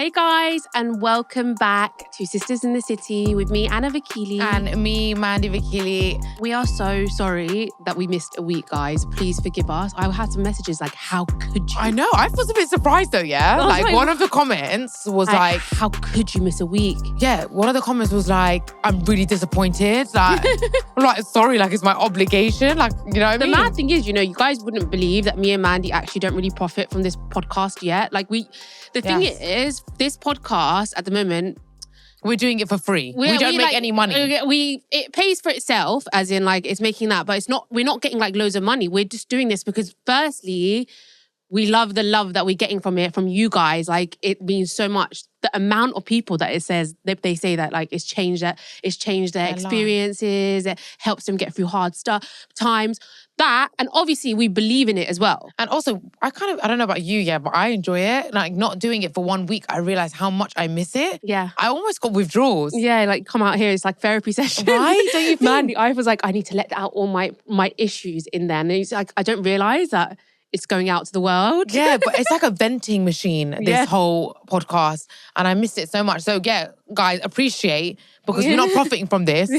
Hey guys, and welcome back to Sisters in the City with me, Anna Vakili. And me, Mandi Vakili. We are so sorry that we missed a week, guys. Please forgive us. I had some messages like, how could you? I know, I was a bit surprised though, yeah? Like one of the comments was like, how could you miss a week? Yeah, one of the comments was like, I'm really disappointed. Like, I'm like, sorry, like it's my obligation. Like, you know what I mean? The mad thing is, you guys wouldn't believe that me and Mandi actually don't really profit from this podcast yet. Like the thing is, this podcast at the moment, we're doing it for free. We don't make any money. It pays for itself, as in like it's making that, but we're not getting like loads of money. We're just doing this because firstly, we love the love that we're getting from it, from you guys. Like it means so much. The amount of people that it says, they say that like it's changed their experiences, it helps them get through hard times. That, and obviously we believe in it as well. And also, I don't know about you, yeah, but I enjoy it. Like not doing it for 1 week, I realized how much I miss it. Yeah. I almost got withdrawals. Yeah, like come out here, it's like therapy session. Right? Don't you think? Mandy, I was like, I need to let out all my issues in there. And it's like, I don't realize that it's going out to the world. Yeah, but it's like a venting machine, this whole podcast. And I miss it so much. So yeah, guys, appreciate, because we're not profiting from this.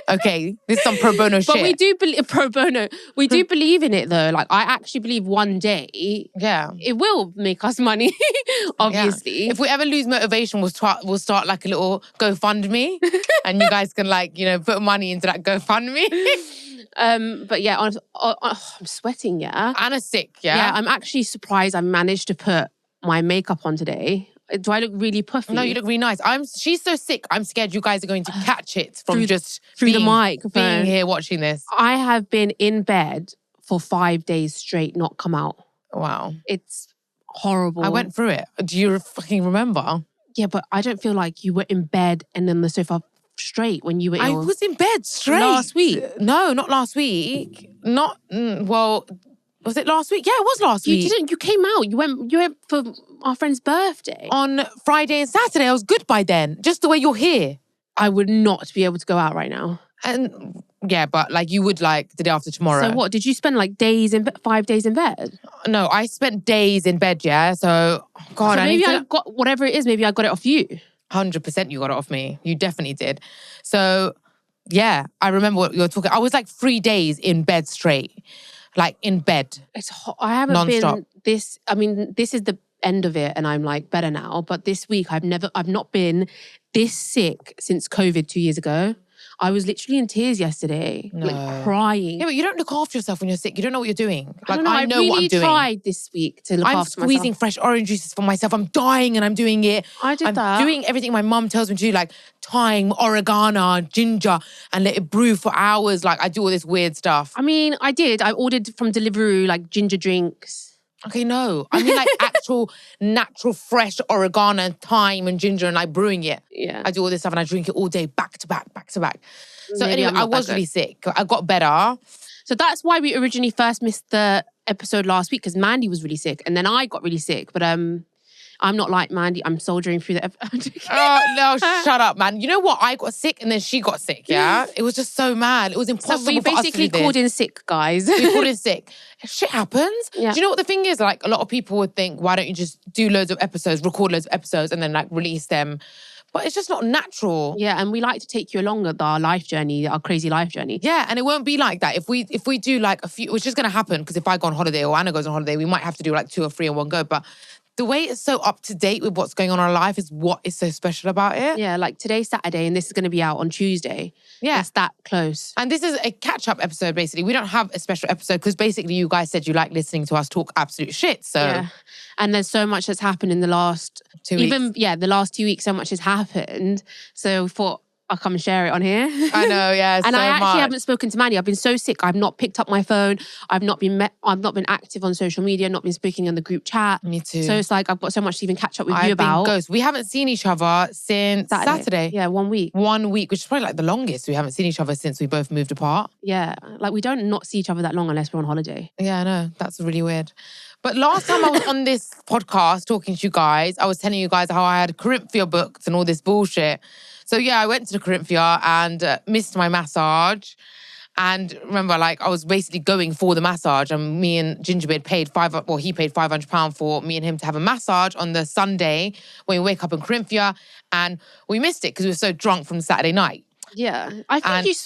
Okay, this is some pro bono shit. But we do believe, pro bono, we do believe in it though. Like I actually believe one day, it will make us money, obviously. Yeah. If we ever lose motivation, we'll start like a little GoFundMe. And you guys can like, put money into that GoFundMe. But yeah, I'm sweating, yeah. Anna's sick, yeah? Yeah, I'm actually surprised I managed to put my makeup on today. Do I look really puffy? No, you look really nice. She's so sick, I'm scared you guys are going to catch it from through the microphone. Being here watching this. I have been in bed for 5 days straight, not come out. Wow. It's horrible. I went through it. Do you fucking remember? Yeah, but I don't feel like you were in bed and then the sofa straight when you were ill. I was in bed straight. Last week? No, not last week. Was it last week? Yeah, it was last week. You didn't. You came out. You went for our friend's birthday. On Friday and Saturday, I was good by then. Just the way you're here. I would not be able to go out right now. And yeah, but like you would like the day after tomorrow. So what? Did you spend like 5 days in bed? No, I spent days in bed, yeah. So, God, so maybe I got whatever it is, maybe I got it off you. 100% you got it off me. You definitely did. So, yeah, I remember what you were talking. I was like 3 days in bed straight. Like in bed. It's hot. I haven't non-stop. Been this. I mean, this is the end of it, and I'm like better now. But this week, I've not been this sick since COVID 2 years ago. I was literally in tears yesterday, like crying. Yeah, but you don't look after yourself when you're sick. You don't know what you're doing. Like I know what I'm doing. I really tried this week to look after myself. I'm squeezing fresh orange juices for myself. I'm dying and I'm doing it. I'm doing everything my mum tells me to do, like thyme, oregano, ginger, and let it brew for hours. Like I do all this weird stuff. I mean, I did. I ordered from Deliveroo like ginger drinks. Okay, no. I mean like actual natural fresh oregano and thyme and ginger and like brewing it. Yeah. I do all this stuff and I drink it all day, back to back, back to back. So Maybe anyway, I was really sick. I got better. So that's why we originally first missed the episode last week, because Mandi was really sick and then I got really sick. But I'm not like Mandi. I'm soldiering through the episode. Oh, no, shut up, man. You know what? I got sick and then she got sick, yeah? It was just so mad. It was impossible so we for us to basically do this. called in sick, guys. We called in sick. Shit happens. Yeah. Do you know what the thing is? Like, a lot of people would think, why don't you just do loads of episodes, record loads of episodes and then like release them? But it's just not natural. Yeah, and we like to take you along with our life journey, our crazy life journey. Yeah, and it won't be like that. If we do like a few, which is going to happen, because if I go on holiday or Anna goes on holiday, we might have to do like 2 or 3 in one go. But the way it's so up to date with what's going on in our life is what is so special about it. Yeah, like today's Saturday and this is going to be out on Tuesday. Yeah. It's that close. And this is a catch-up episode, basically. We don't have a special episode because basically you guys said you like listening to us talk absolute shit. So yeah. And there's so much that's happened in the last 2 weeks. The last 2 weeks, so much has happened. So we thought I'll come and share it on here. I know, yeah, and so I actually much. haven't spoken to Mandi. I've been so sick. I've not picked up my phone. I've not been active on social media. Not been speaking on the group chat. Me too. So it's like I've got so much to even catch up with you about. Ghost. We haven't seen each other since Saturday. Yeah, 1 week. 1 week, which is probably like the longest we haven't seen each other since we both moved apart. Yeah, like we don't not see each other that long unless we're on holiday. Yeah, I know. That's really weird. But last time I was on this podcast talking to you guys, I was telling you guys how I had Corinthia booked and all this bullshit. So yeah, I went to the Corinthia and missed my massage. And remember, like, I was basically going for the massage, and me and Gingerbeard paid he paid £500 for me and him to have a massage on the Sunday when we wake up in Corinthia, and we missed it because we were so drunk from Saturday night. Yeah. I think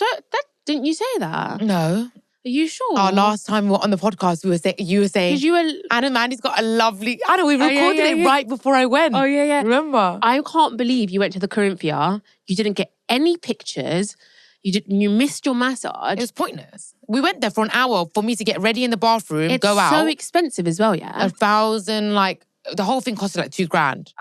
didn't you say that? No. Are you sure? Our last time we were on the podcast, you were saying, Because you were... Anna Mandy's got a lovely... Anna, we recorded it right before I went. Oh, yeah, yeah. Remember? I can't believe you went to the Corinthia. You didn't get any pictures. You missed your massage. It was pointless. We went there for an hour for me to get ready in the bathroom, go out. It's so expensive as well, yeah? 1,000, like, the whole thing costed like $2,000.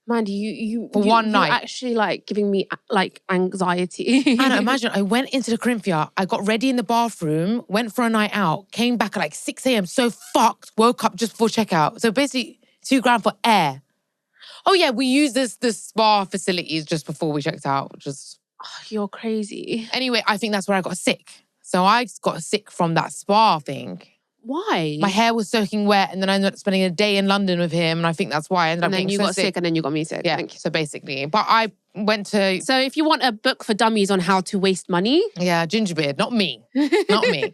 Mandy, you for one night. You're actually like giving me like anxiety. Anna, imagine I went into the Corinthia, I got ready in the bathroom, went for a night out, came back at like 6 a.m, so fucked, woke up just before checkout. So basically $2,000 for air. Oh yeah, we used the spa facilities just before we checked out, just... Oh, you're crazy. Anyway, I think that's where I got sick. So I got sick from that spa thing. Why? My hair was soaking wet, and then I ended up spending a day in London with him, and I think that's why I ended up getting so sick. And then you got sick, and then you got me sick. Yeah, so basically. But I went to... So if you want a book for dummies on how to waste money... Yeah, Gingerbeard, not me. Not me.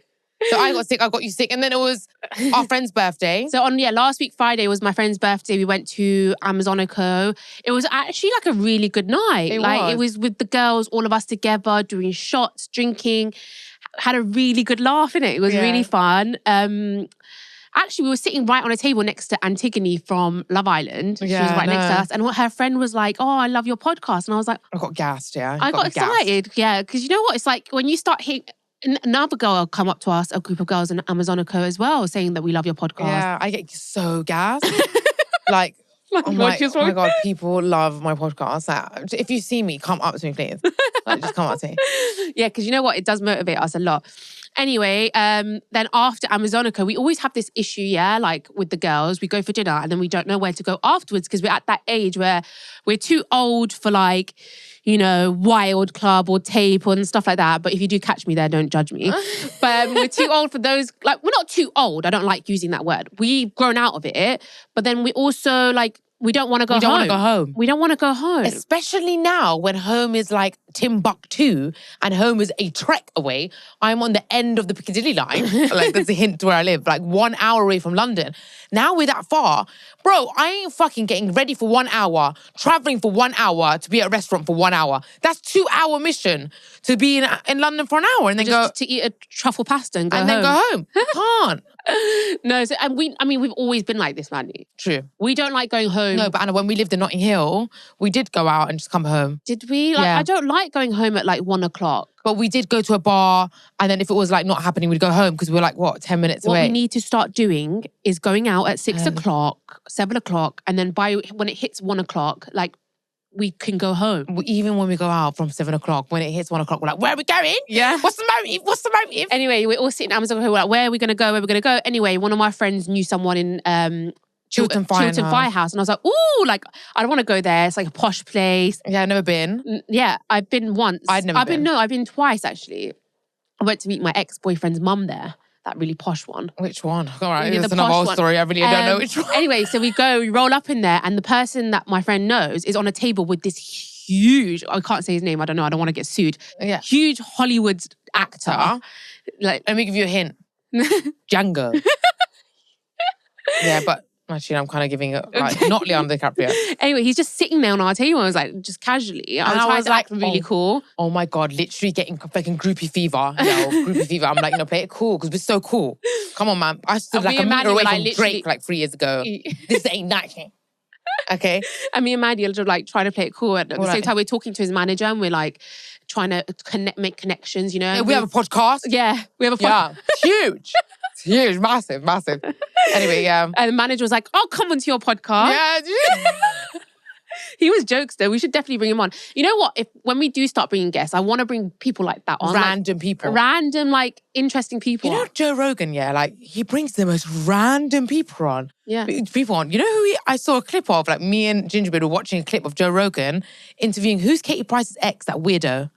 So I got sick, I got you sick, and then it was our friend's birthday. So last week Friday was my friend's birthday. We went to Amazonico. It was actually like a really good night. It was with the girls, all of us together, doing shots, drinking. Had a really good laugh in it. It was really fun. Actually, we were sitting right on a table next to Antigone from Love Island. She was right next to us. And her friend was like, oh, I love your podcast. And I was like... I got gassed, yeah. I got excited, yeah. Because you know what? It's like when you start hitting... Another girl come up to us, a group of girls in Amazonico as well, saying that we love your podcast. Yeah, I get so gassed. like, I'm like, oh my God, people love my podcast. Like, if you see me, come up to me, please. Like, just come up to me. Yeah, because you know what? It does motivate us a lot. Anyway, then after Amazonico, we always have this issue, like with the girls. We go for dinner and then we don't know where to go afterwards because we're at that age where we're too old for like, Wild Club or Tape and stuff like that. But if you do catch me there, don't judge me. But we're too old for those. Like, we're not too old. I don't like using that word. We've grown out of it. But then we also like, we don't want to go home. We don't want to go home. We don't want to go home. Especially now when home is like Timbuktu and home is a trek away. I'm on the end of the Piccadilly line. Like, that's a hint to where I live. Like 1 hour away from London. Now we're that far. Bro, I ain't fucking getting ready for 1 hour, traveling for 1 hour to be at a restaurant for 1 hour. That's 2 hour mission to be in London for an hour and then just to eat a truffle pasta and go home. And then go home. Can't. No, we've always been like this, Mandi. True. We don't like going home. No, but Anna, when we lived in Notting Hill, we did go out and just come home. Did we? Yeah. I don't like going home at like 1 o'clock. But we did go to a bar, and then if it was like not happening, we'd go home because we were like, 10 minutes away? What we need to start doing is going out at 6 o'clock, 7 o'clock, and then when it hits 1 o'clock, like, we can go home. Even when we go out from 7 o'clock, when it hits 1 o'clock, we're like, where are we going? Yeah. What's the motive? Anyway, we're all sitting at Amazon. We're like, where are we going to go? Anyway, one of my friends knew someone in Chiltern Firehouse. And I was like, ooh, like, I don't want to go there. It's like a posh place. Yeah, I've never been. Yeah, I've been once. I've been. No, I've been twice, actually. I went to meet my ex-boyfriend's mum there. That really posh one. Which one? All right, Yeah, that's another whole story. I really don't know which one. Anyway, so we roll up in there, and the person that my friend knows is on a table with this huge, I can't say his name, I don't know, I don't want to get sued. Yeah. Huge Hollywood actor. Like, let me give you a hint. Django. Yeah, but actually I'm kind of giving it, like, not Leonardo DiCaprio. Anyway, he's just sitting there on our table. I was like, just casually. I was like, really cool. Oh my God, literally getting fucking groupie fever. Groupie fever. I'm like, play it cool because we're so cool. Come on, man. I stood like a meter away from Drake like 3 years ago. This ain't nothing. Okay. And me and Mandi are like trying to play it cool. At the same time, we're talking to his manager and we're like trying to make connections, Yeah, we have a podcast. Yeah, we have a podcast. Yeah, huge. It's huge, massive. Anyway, yeah. And the manager was like, I'll come onto your podcast. Yeah. He was jokes though. We should definitely bring him on. You know what? When we do start bringing guests, I want to bring people like that on. Random people. Random, like, interesting people. You know Joe Rogan, like, he brings the most random people on. Yeah. People on. You know who I saw a clip of? Like, me and Gingerbeard were watching a clip of Joe Rogan interviewing, who's Katie Price's ex, that weirdo?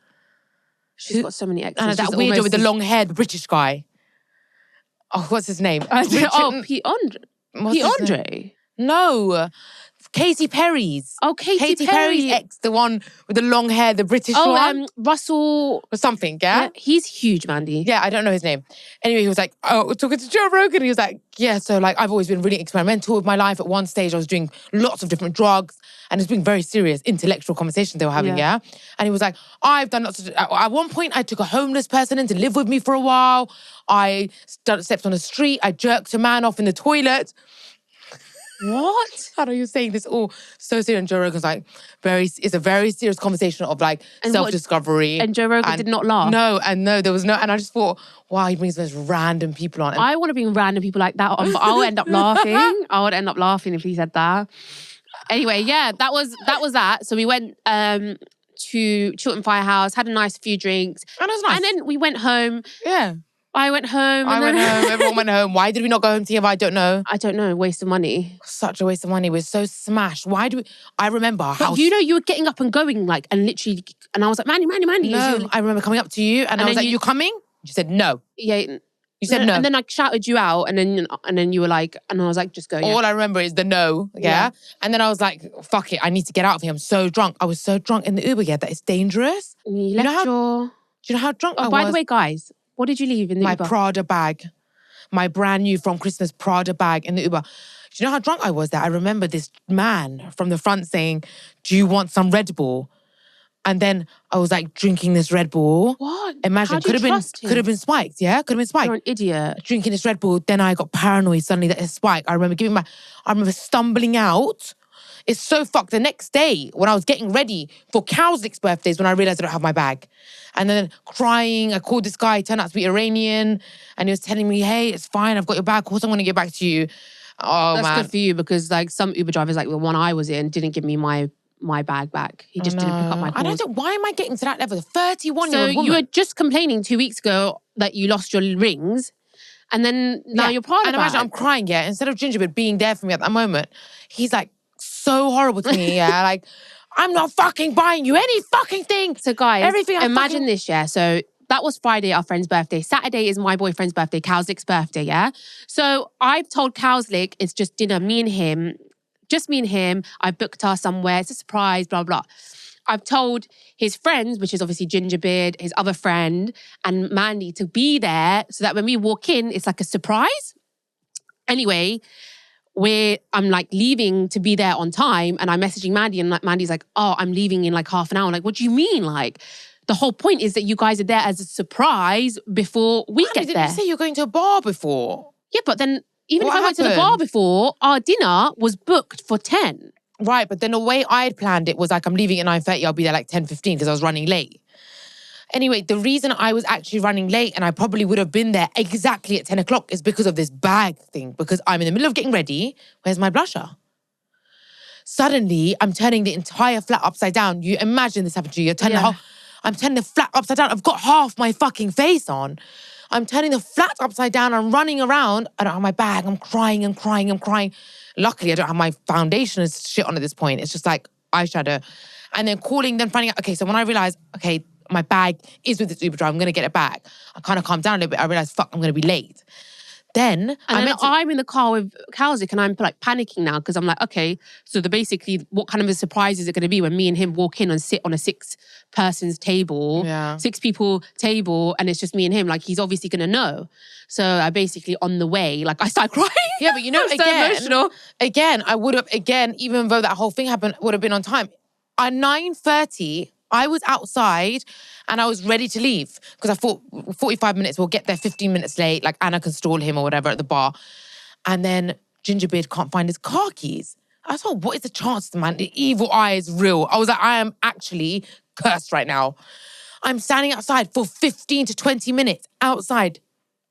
She's got so many exes. That weirdo with the long hair, the British guy. Oh, what's his name? Pete Andre. No. Katy Perry's. Oh, Katy Perry's Perry. ex, the one with the long hair, the British one. Russell Or something, yeah? he's huge, Mandi. Yeah, I don't know his name. Anyway, he was like, we're talking to Joe Rogan. He was like, yeah, so like I've always been really experimental with my life. At one stage, I was doing lots of different drugs and it's been very serious, intellectual conversations they were having, yeah? And he was like, I've done lots of, at one point, I took a homeless person in to live with me for a while. I stepped on the street. I jerked a man off in the toilet. What? How are you saying this all so serious? And Joe Rogan's like, it's a very serious conversation of like self-discovery. And Joe Rogan did not laugh? No, there was no, and I just thought, wow, he brings those random people on. I want to bring random people like that on, but I'll end up laughing. I would end up laughing if he said that. Anyway, yeah, that was that. So we went to Chiltern Firehouse, had a nice few drinks. And it was nice. And then we went home. Yeah. I went home. Everyone went home. Why did we not go home together? I don't know. Waste of money. Such a waste of money. We're so smashed. Why do we... I remember how... But you were getting up and going like, and literally, and I was like, Mandi. No, I remember coming up to you and I was like, you coming? You said no. Yeah. You said no. And then I shouted you out and then you were like, and I was like, just go. Yeah. All I remember is the no, yeah? And then I was like, fuck it, I need to get out of here. I'm so drunk. I was so drunk in the Uber, yeah, that it's dangerous. Do you know how drunk I was? By the way, guys, what did you leave in the Uber? My Prada bag. My brand new from Christmas Prada bag in the Uber. Do you know how drunk I was there? I remember this man from the front saying, do you want some Red Bull? And then I was like drinking this Red Bull. What? Imagine, could have been spiked, yeah? Could have been spiked. You're an idiot. Drinking this Red Bull, then I got paranoid suddenly that it's spiked. I remember stumbling out. It's so fucked. The next day, when I was getting ready for Cowslick's birthdays, when I realized I don't have my bag. And then crying, I called this guy, he turned out to be Iranian, and he was telling me, hey, it's fine, I've got your bag, of course I'm going to get back to you. Oh, That's man. good for you because like some Uber drivers, like the one I was in, didn't give me my bag back. He just didn't pick up my calls. I don't know, why am I getting to that level? 31-year-old woman. So you were just complaining 2 weeks ago that you lost your rings, and then now you're proud of it. And imagine I'm crying, yeah, instead of Gingerbread being there for me at that moment, he's like so horrible to me, yeah, like, I'm not fucking buying you any fucking thing. So guys, imagine this, yeah, so that was Friday, our friend's birthday. Saturday is my boyfriend's birthday, Cowslick's birthday, yeah? So I've told Cowslick it's just dinner, just me and him. I booked her somewhere, it's a surprise, blah, blah. I've told his friends, which is obviously Gingerbeard, his other friend, and Mandi to be there so that when we walk in, it's like a surprise. Anyway, I'm like leaving to be there on time and I'm messaging Mandi and Mandi's like, oh, I'm leaving in like half an hour. I'm like, what do you mean? Like, the whole point is that you guys are there as a surprise before we get there. Didn't you say you're going to a bar before? Yeah, but then even if I went to the bar before, our dinner was booked for 10. Right, but then the way I had planned it was like, I'm leaving at 9:30, I'll be there like 10:15 because I was running late. Anyway, the reason I was actually running late and I probably would have been there exactly at 10 o'clock is because of this bag thing. Because I'm in the middle of getting ready. Where's my blusher? Suddenly, I'm turning the entire flat upside down. You imagine this happened to you. I'm turning the flat upside down. I've got half my fucking face on. I'm turning the flat upside down. I'm running around. I don't have my bag. I'm crying and crying and crying. Luckily, I don't have my foundation and shit on at this point. It's just like eyeshadow. And then calling, then finding out, okay, so when I realized, okay, my bag is with this Uber driver, I'm going to get it back. I kind of calmed down a little bit. I realized, fuck, I'm going to be late. Then I'm in the car with Cowslick and I'm like panicking now because I'm like, okay, so basically what kind of a surprise is it going to be when me and him walk in and sit on a 6-person's table, 6 people table, and it's just me and him. Like, he's obviously going to know. So I basically, on the way, like, I start crying. Yeah, but you know, again, I would have, even though that whole thing happened, would have been on time. At 9:30, I was outside and I was ready to leave because I thought 45 minutes, we'll get there 15 minutes late, like Anna can stall him or whatever at the bar. And then Gingerbeard can't find his car keys. I thought, what is the chance, man? The evil eye is real. I was like, I am actually cursed right now. I'm standing outside for 15 to 20 minutes outside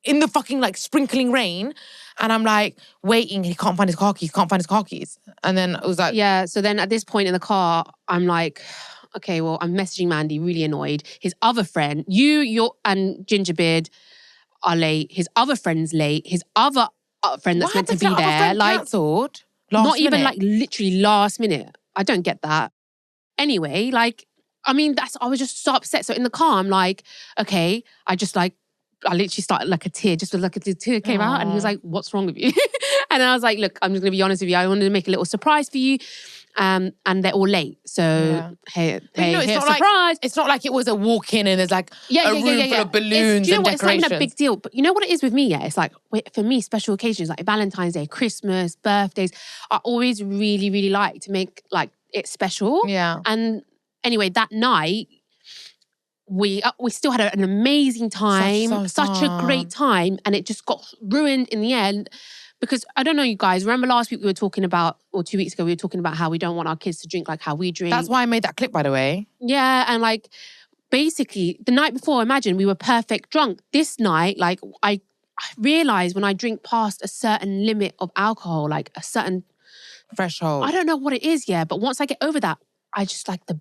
in the fucking like sprinkling rain. And I'm like waiting, he can't find his car keys, And then I was like... Yeah, so then at this point in the car, I'm like... Okay, well, I'm messaging Mandi, really annoyed. His other friend, you and Gingerbeard are late. His other friend's late. His other friend that's meant to be there, like, cancelled? Not even like literally last minute. I don't get that. Anyway, like, I mean, I was just so upset. So in the car, I'm like, okay, I literally started like a tear, just like a tear came out, and he was like, "What's wrong with you?" then I was like, look, I'm just going to be honest with you. I wanted to make a little surprise for you. And they're all late. So, hey, it's not surprise. It's not like it was a walk-in and there's like a room full of balloons do you know and what? decorations. It's not even a big deal. But you know what it is with me, yeah? It's like, for me, special occasions like Valentine's Day, Christmas, birthdays, I always really, really like to make like it special. Yeah. And anyway, that night, we still had an amazing time, such a great time, and it just got ruined in the end. Because I don't know, you guys, remember last week we were talking about, or 2 weeks ago, we were talking about how we don't want our kids to drink like how we drink. That's why I made that clip, by the way. Yeah, and like, basically, the night before, imagine, we were perfect drunk. This night, like, I realised when I drink past a certain limit of alcohol, like a certain... threshold. I don't know what it is, yeah, but once I get over that, I just like the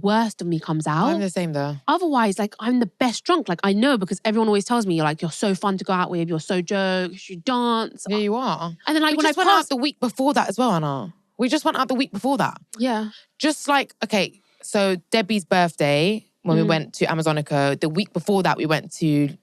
worst of me comes out. I'm the same though. Otherwise, like, I'm the best drunk. Like, I know because everyone always tells me, you're so fun to go out with, you're so jokes, you dance. Yeah, you are. And then like, we went out the week before that as well, Anna. We just went out the week before that. Yeah. Just like, okay, so Debbie's birthday, when we went to Amazonico, the week before that, we went to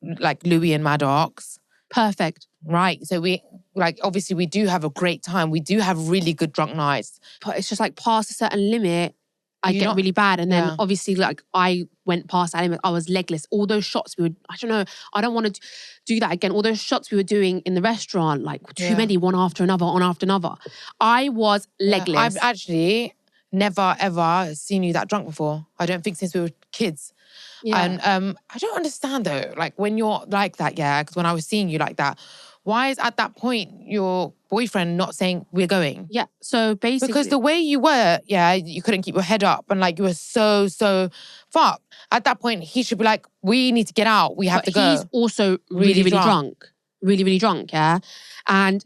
like Louis and Maddox. Perfect. Right. So we, like, obviously we do have a great time. We do have really good drunk nights. But it's just like past a certain limit, I get really bad. And then obviously like I went past that limit. I was legless. All those shots we would, I don't know, I don't want to do that again. All those shots we were doing in the restaurant, like too many, one after another, one after another. I was legless. I've actually never ever seen you that drunk before. I don't think since we were kids. Yeah. And I don't understand though, like when you're like that, yeah, because when I was seeing you like that, why is at that point your boyfriend not saying we're going? Yeah, so basically... Because the way you were, yeah, you couldn't keep your head up and like you were so fucked. At that point, he should be like, we need to get out. We have to go. He's also really, really drunk. Really, really drunk, yeah? And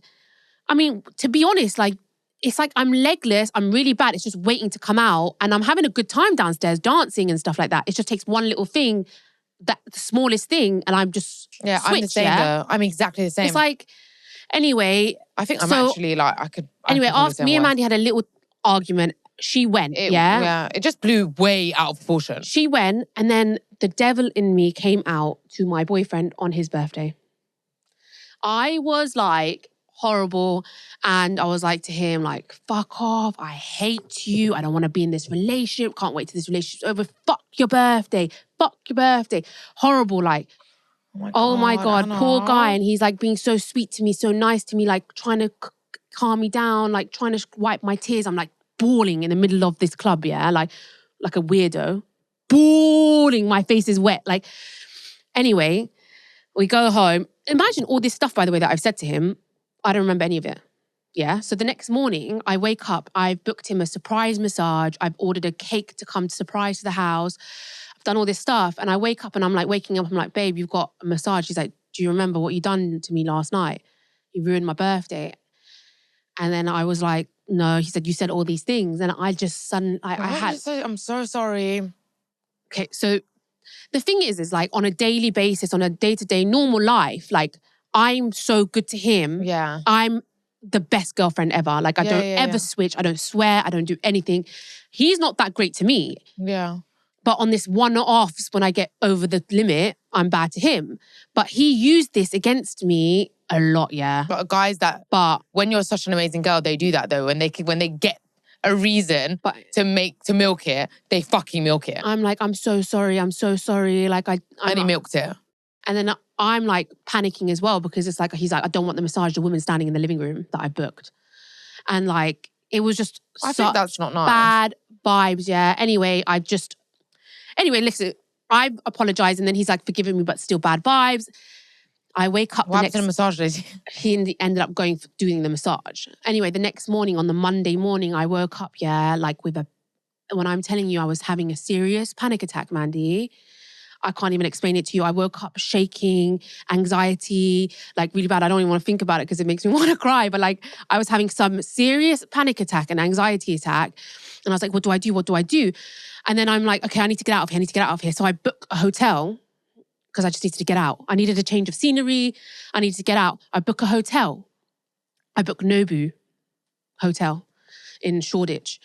I mean, to be honest, like, it's like I'm legless, I'm really bad. It's just waiting to come out and I'm having a good time downstairs dancing and stuff like that. It just takes one little thing, the smallest thing, and I'm just I'm the same though. I'm exactly the same. It's like, anyway. I think I'm actually like, I could. Anyway, after me and Mandi had a little argument, she went, Yeah, it just blew way out of proportion. She went, and then the devil in me came out to my boyfriend on his birthday. I was like, horrible. And I was like to him, like, fuck off. I hate you. I don't want to be in this relationship. Can't wait till this relationship's over. Fuck your birthday. Fuck your birthday. Horrible, like, oh my God, poor guy. And he's like being so sweet to me, so nice to me, like trying to calm me down, like trying to wipe my tears. I'm like bawling in the middle of this club, yeah? Like a weirdo. Bawling. My face is wet. Like, anyway, we go home. Imagine all this stuff, by the way, that I've said to him. I don't remember any of it. Yeah. So the next morning, I wake up. I've booked him a surprise massage. I've ordered a cake to come surprise to the house. I've done all this stuff. And I wake up and I'm like waking up. I'm like, babe, you've got a massage. He's like, do you remember what you done to me last night? You ruined my birthday. And then I was like, no. He said, you said all these things. And I just suddenly, I'm so sorry. Okay. So the thing is like on a daily basis, on a day-to-day normal life, like, I'm so good to him. Yeah. I'm the best girlfriend ever. Like, I don't ever switch. I don't swear. I don't do anything. He's not that great to me. Yeah. But on this one-offs, when I get over the limit, I'm bad to him. But he used this against me a lot, yeah. But guys but when you're such an amazing girl, they do that though. When they get a reason to milk it, they fucking milk it. I'm like, I'm so sorry. I'm so sorry. Like, and he milked it. And then I'm like panicking as well because it's like, he's like, I don't want the massage, the woman standing in the living room that I booked. And like, it was just I think that's not nice. Bad vibes, yeah. Anyway, listen, I apologized and then he's like forgiving me, but still bad vibes. I wake up. What happened to the massage lady? He ended up doing the massage. Anyway, the next morning, on the Monday morning, I woke up, yeah, like when I'm telling you I was having a serious panic attack, Mandi. I can't even explain it to you. I woke up shaking, anxiety, like really bad. I don't even want to think about it because it makes me want to cry. But like I was having some serious panic attack and anxiety attack. And I was like, what do I do? What do I do? And then I'm like, okay, I need to get out of here. So I book a hotel because I just needed to get out. I needed a change of scenery. I needed to get out. I book a hotel. I book Nobu Hotel in Shoreditch.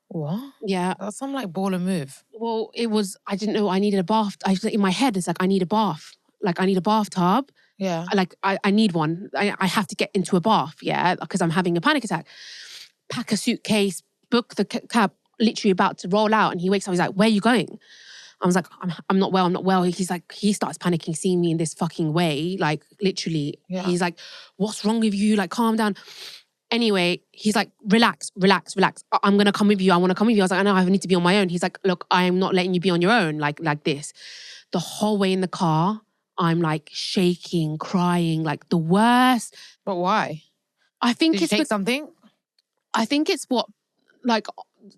What? Yeah. That's some like baller move. Well, I didn't know I needed a bath. In my head, it's like, I need a bath. Like, I need a bathtub Yeah. Like, I need one. I have to get into a bath, yeah, because I'm having a panic attack. Pack a suitcase, book the cab, literally about to roll out. And he wakes up, he's like, where are you going? I was like, I'm not well, I'm not well. He's like, he starts panicking, seeing me in this fucking way. Like, literally, he's like, what's wrong with you? Like, calm down. Anyway, he's like, relax. I'm going to come with you. I want to come with you. I was like, I know, I need to be on my own. He's like, look, I'm not letting you be on your own like this. The whole way in the car, I'm like shaking, crying, like the worst. But why? I think Did you take something? I think it's what, like,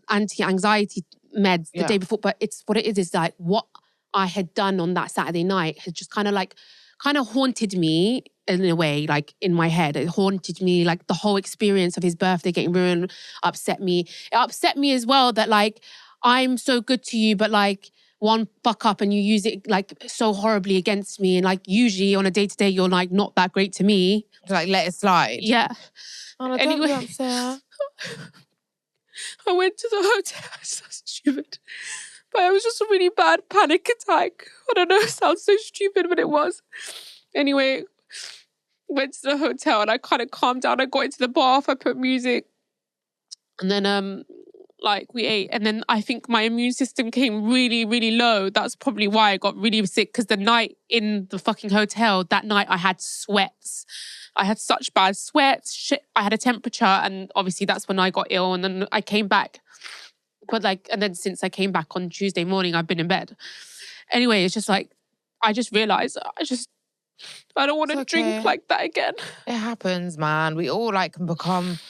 anti-anxiety meds the day before. But it's what it is like what I had done on that Saturday night had just kind of haunted me in a way, like in my head. It haunted me, like the whole experience of his birthday getting ruined upset me. It upset me as well that like, I'm so good to you, but like one fuck up and you use it like so horribly against me. And like usually on a day-to-day, you're like not that great to me. Like let it slide. Yeah. Oh, Anyway, don't be upset. I went to the hotel. It's so stupid. But it was just a really bad panic attack. I don't know, it sounds so stupid, but it was. Anyway, went to the hotel and I kind of calmed down. I got into the bath, I put music. And then like we ate. And then I think my immune system came really, really low. That's probably why I got really sick. Because the night in the fucking hotel, that night I had sweats. I had such bad sweats. Shit, I had a temperature. And obviously that's when I got ill. And then I came back. But like, and then since I came back on Tuesday morning, I've been in bed. Anyway, it's just like, I just realised I don't want to drink like that again. It happens, man. We all like can become...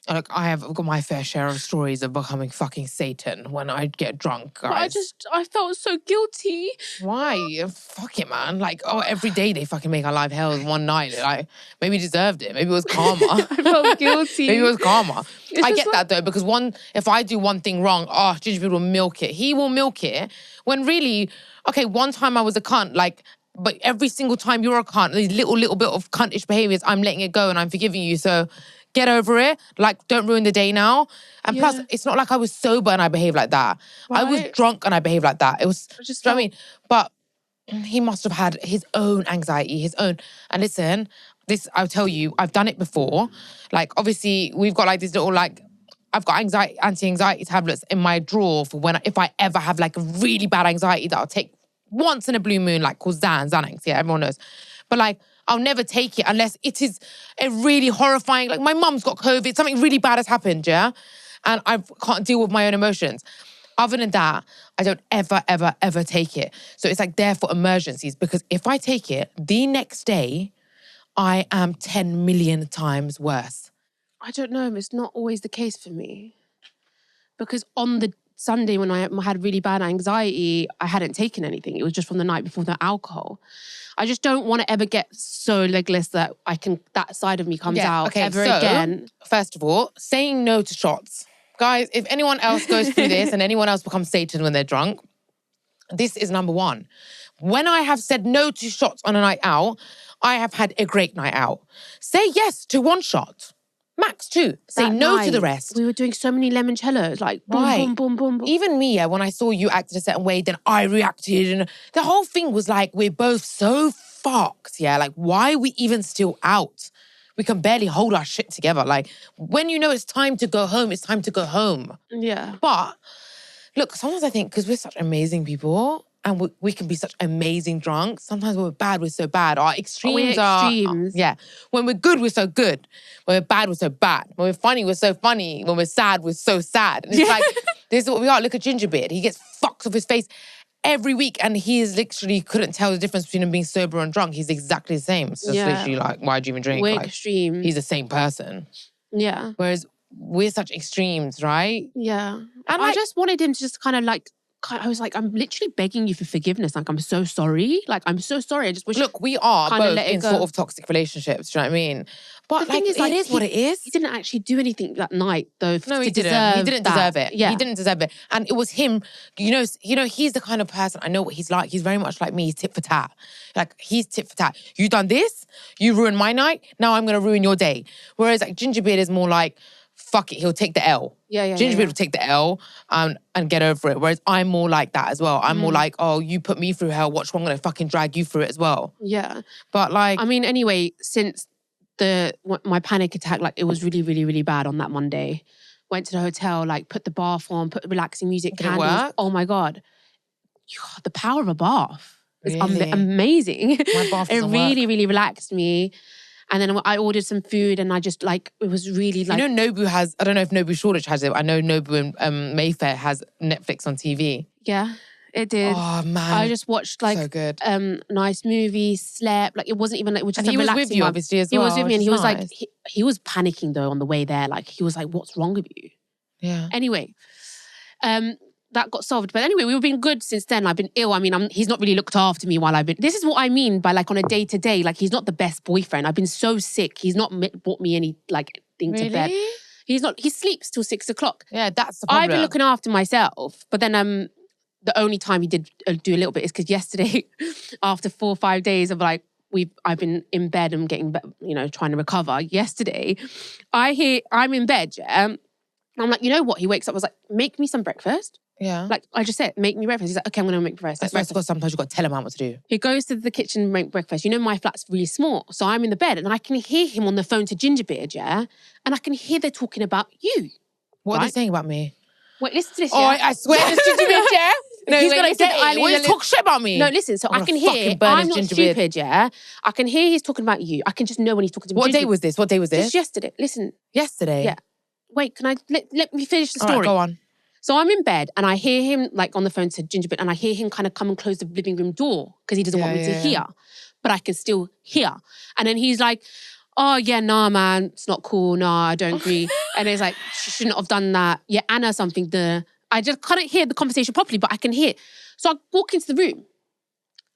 Like, I have got my fair share of stories of becoming fucking Satan when I get drunk, guys. But I felt so guilty. Why? Fuck it, man. Like, every day they fucking make our life hell one night. Like, maybe he deserved it. Maybe it was karma. I felt guilty. Maybe it was karma. I get that though, because if I do one thing wrong, Gingerbread will milk it. He will milk it. When really, okay, one time I was a cunt, like, but every single time you're a cunt, these little bit of cuntish behaviours, I'm letting it go and I'm forgiving you. So get over it. Like, don't ruin the day now. And plus, it's not like I was sober and I behaved like that. Right. I was drunk and I behaved like that. It was, just, you know what I mean? But he must have had his own anxiety, his own. And listen, I'll tell you, I've done it before. Like, obviously, we've got like this little, like, I've got anti-anxiety tablets in my drawer for if I ever have like a really bad anxiety that I'll take once in a blue moon, like called Xanax. Yeah, everyone knows. But like, I'll never take it unless it is a really horrifying, like my mum's got COVID, something really bad has happened, yeah? And I can't deal with my own emotions. Other than that, I don't ever take it. So it's like there for emergencies, because if I take it, the next day, I am 10 million times worse. I don't know, it's not always the case for me. Because on the Sunday when I had really bad anxiety, I hadn't taken anything. It was just from the night before the alcohol. I just don't want to ever get so legless that that side of me comes out again. First of all, saying no to shots. Guys, if anyone else goes through this and anyone else becomes Satan when they're drunk, this is number one. When I have said no to shots on a night out, I have had a great night out. Say yes to one shot. Max two. Say no to the rest. We were doing so many limoncellos, like boom, boom, boom, boom, boom. Even me, when I saw you acted a certain way, then I reacted. And the whole thing was like, we're both so fucked, yeah? Like, why are we even still out? We can barely hold our shit together. Like, when you know it's time to go home, it's time to go home. Yeah. But, look, sometimes I think, because we're such amazing people, and we can be such amazing drunks. Sometimes when we're bad, we're so bad. Our extremes are... Yeah. When we're good, we're so good. When we're bad, we're so bad. When we're funny, we're so funny. When we're sad, we're so sad. And it's like, this is what we are. Look at Gingerbeard. He gets fucked off his face every week, and he is literally couldn't tell the difference between him being sober and drunk. He's exactly the same. It's just literally like, why do you even drink? We're like, extreme. He's the same person. Yeah. Whereas we're such extremes, right? Yeah. And I just wanted him to just kind of like, I was like, I'm literally begging you for forgiveness. Like, I'm so sorry. Like, I'm so sorry. I just wish... Look, we are both in sort of toxic relationships, do you know what I mean? But the thing is, it is what it is. He didn't actually do anything that night, though. No, he didn't. He didn't deserve it. Yeah. He didn't deserve it. And it was him, you know, he's the kind of person, I know what he's like. He's very much like me. He's tit for tat. Like, he's tit for tat. You done this, you ruined my night, now I'm going to ruin your day. Whereas like Gingerbeard is more like, fuck it, he'll take the L. Gingerbread will take the L and get over it. Whereas I'm more like that as well. I'm more like, oh, you put me through hell, watch, I'm going to fucking drag you through it as well. Yeah. But like... I mean, anyway, since my panic attack, like it was really, really, really bad on that Monday. Went to the hotel, like put the bath on, put relaxing music, Did candles. it work? Oh my God. The power of a bath. It's Really? amazing. My bath It doesn't really, work. really relaxed me. And then I ordered some food and I just like, it was really like... You know Nobu has, I don't know if Nobu Shoreditch has it, I know Nobu in Mayfair has Netflix on TV. Yeah, it did. Oh man. I just watched like so good. nice movies, slept. Like it wasn't even like, it was just And he a was relaxing with you one. obviously as He well. was with me and he was like, nice. he was panicking though on the way there. Like he was like, what's wrong with you? Yeah. Anyway, that got solved. But anyway, we've been good since then. I've been ill. I mean, he's not really looked after me while I've been... This is what I mean by like on a day-to-day. Like he's not the best boyfriend. I've been so sick. He's not brought me any like thing to bed. He's not... He sleeps till 6 o'clock. Yeah, that's the problem. I've been looking after myself. But then the only time he did do a little bit is because yesterday, after 4 or 5 days of like, I've been in bed and getting, trying to recover. Yesterday, I'm in bed, yeah. And I'm like, you know what? He wakes up, I was like, make me some breakfast. Yeah. Like, I just said, make me breakfast. He's like, okay, I'm going to make breakfast. That's because sometimes you've got to tell him what to do. He goes to the kitchen and make breakfast. You know, my flat's really small. So I'm in the bed and I can hear him on the phone to Gingerbeard, yeah? And I can hear they're talking about you. What are they saying about me? Wait, listen to this, Oh, yeah? I swear it's Gingerbeard, yeah? No, He's gonna get it. What, you talk shit about me? No, listen, so I can hear, I'm not stupid, yeah? I can hear he's talking about you. I can just know when he's talking to me. What day was this? Just yesterday. Listen. Yesterday? Yeah. Wait, can I, let me finish the story. All right, go on. So I'm in bed and I hear him like on the phone to Gingerbeard and I hear him kind of come and close the living room door because he doesn't want me to hear. But I can still hear. And then he's like, oh yeah, nah man, it's not cool, nah, I don't agree. And it's like, she shouldn't have done that. Yeah, Anna something, I just couldn't hear the conversation properly, but I can hear. So I walk into the room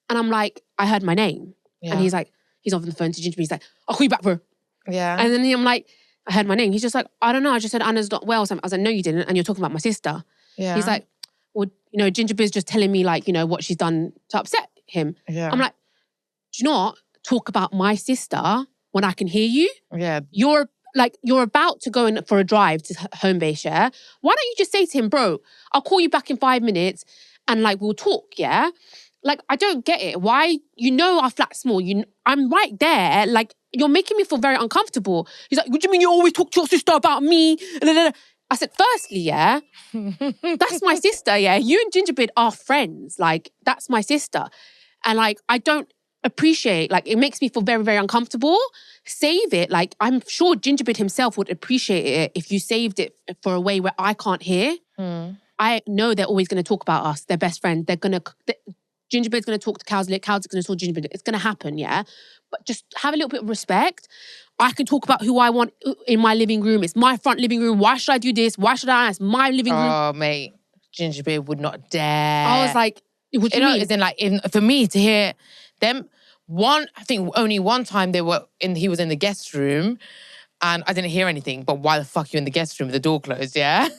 and I'm like, I heard my name. Yeah. And he's like, he's off on the phone to Gingerbeard. He's like, I'll call you back, bro. Yeah. And then I'm like, I heard my name. He's just like, I don't know. I just said Anna's not well. So I was like, no, you didn't. And you're talking about my sister. Yeah. He's like, well, Gingerbeard's just telling me like, what she's done to upset him. Yeah. I'm like, do you not talk about my sister when I can hear you? Yeah. You're about to go in for a drive to home base, yeah? Why don't you just say to him, bro, I'll call you back in 5 minutes and like we'll talk, yeah? Like, I don't get it. Why? Our flat's small. I'm right there. Like, you're making me feel very uncomfortable. He's like, what do you mean you always talk to your sister about me? I said, firstly, yeah, that's my sister, yeah. You and Gingerbeard are friends. Like, that's my sister. And like, I don't appreciate, like, it makes me feel very, very uncomfortable. Save it. Like, I'm sure Gingerbeard himself would appreciate it if you saved it for a way where I can't hear. I know they're always going to talk about us. They're best friends. Gingerbeard's going to talk to Cowsley. Cowsley's going to talk to Gingerbeard. It's going to happen, yeah? But just have a little bit of respect. I can talk about who I want in my living room. It's my front living room. Why should I do this? Why should I? It's my living room. Oh, mate. Gingerbeard would not dare. I was like, what do you mean? As in, like, for me to hear them, I think only one time he was in the guest room and I didn't hear anything. But why the fuck are you in the guest room with the door closed, yeah?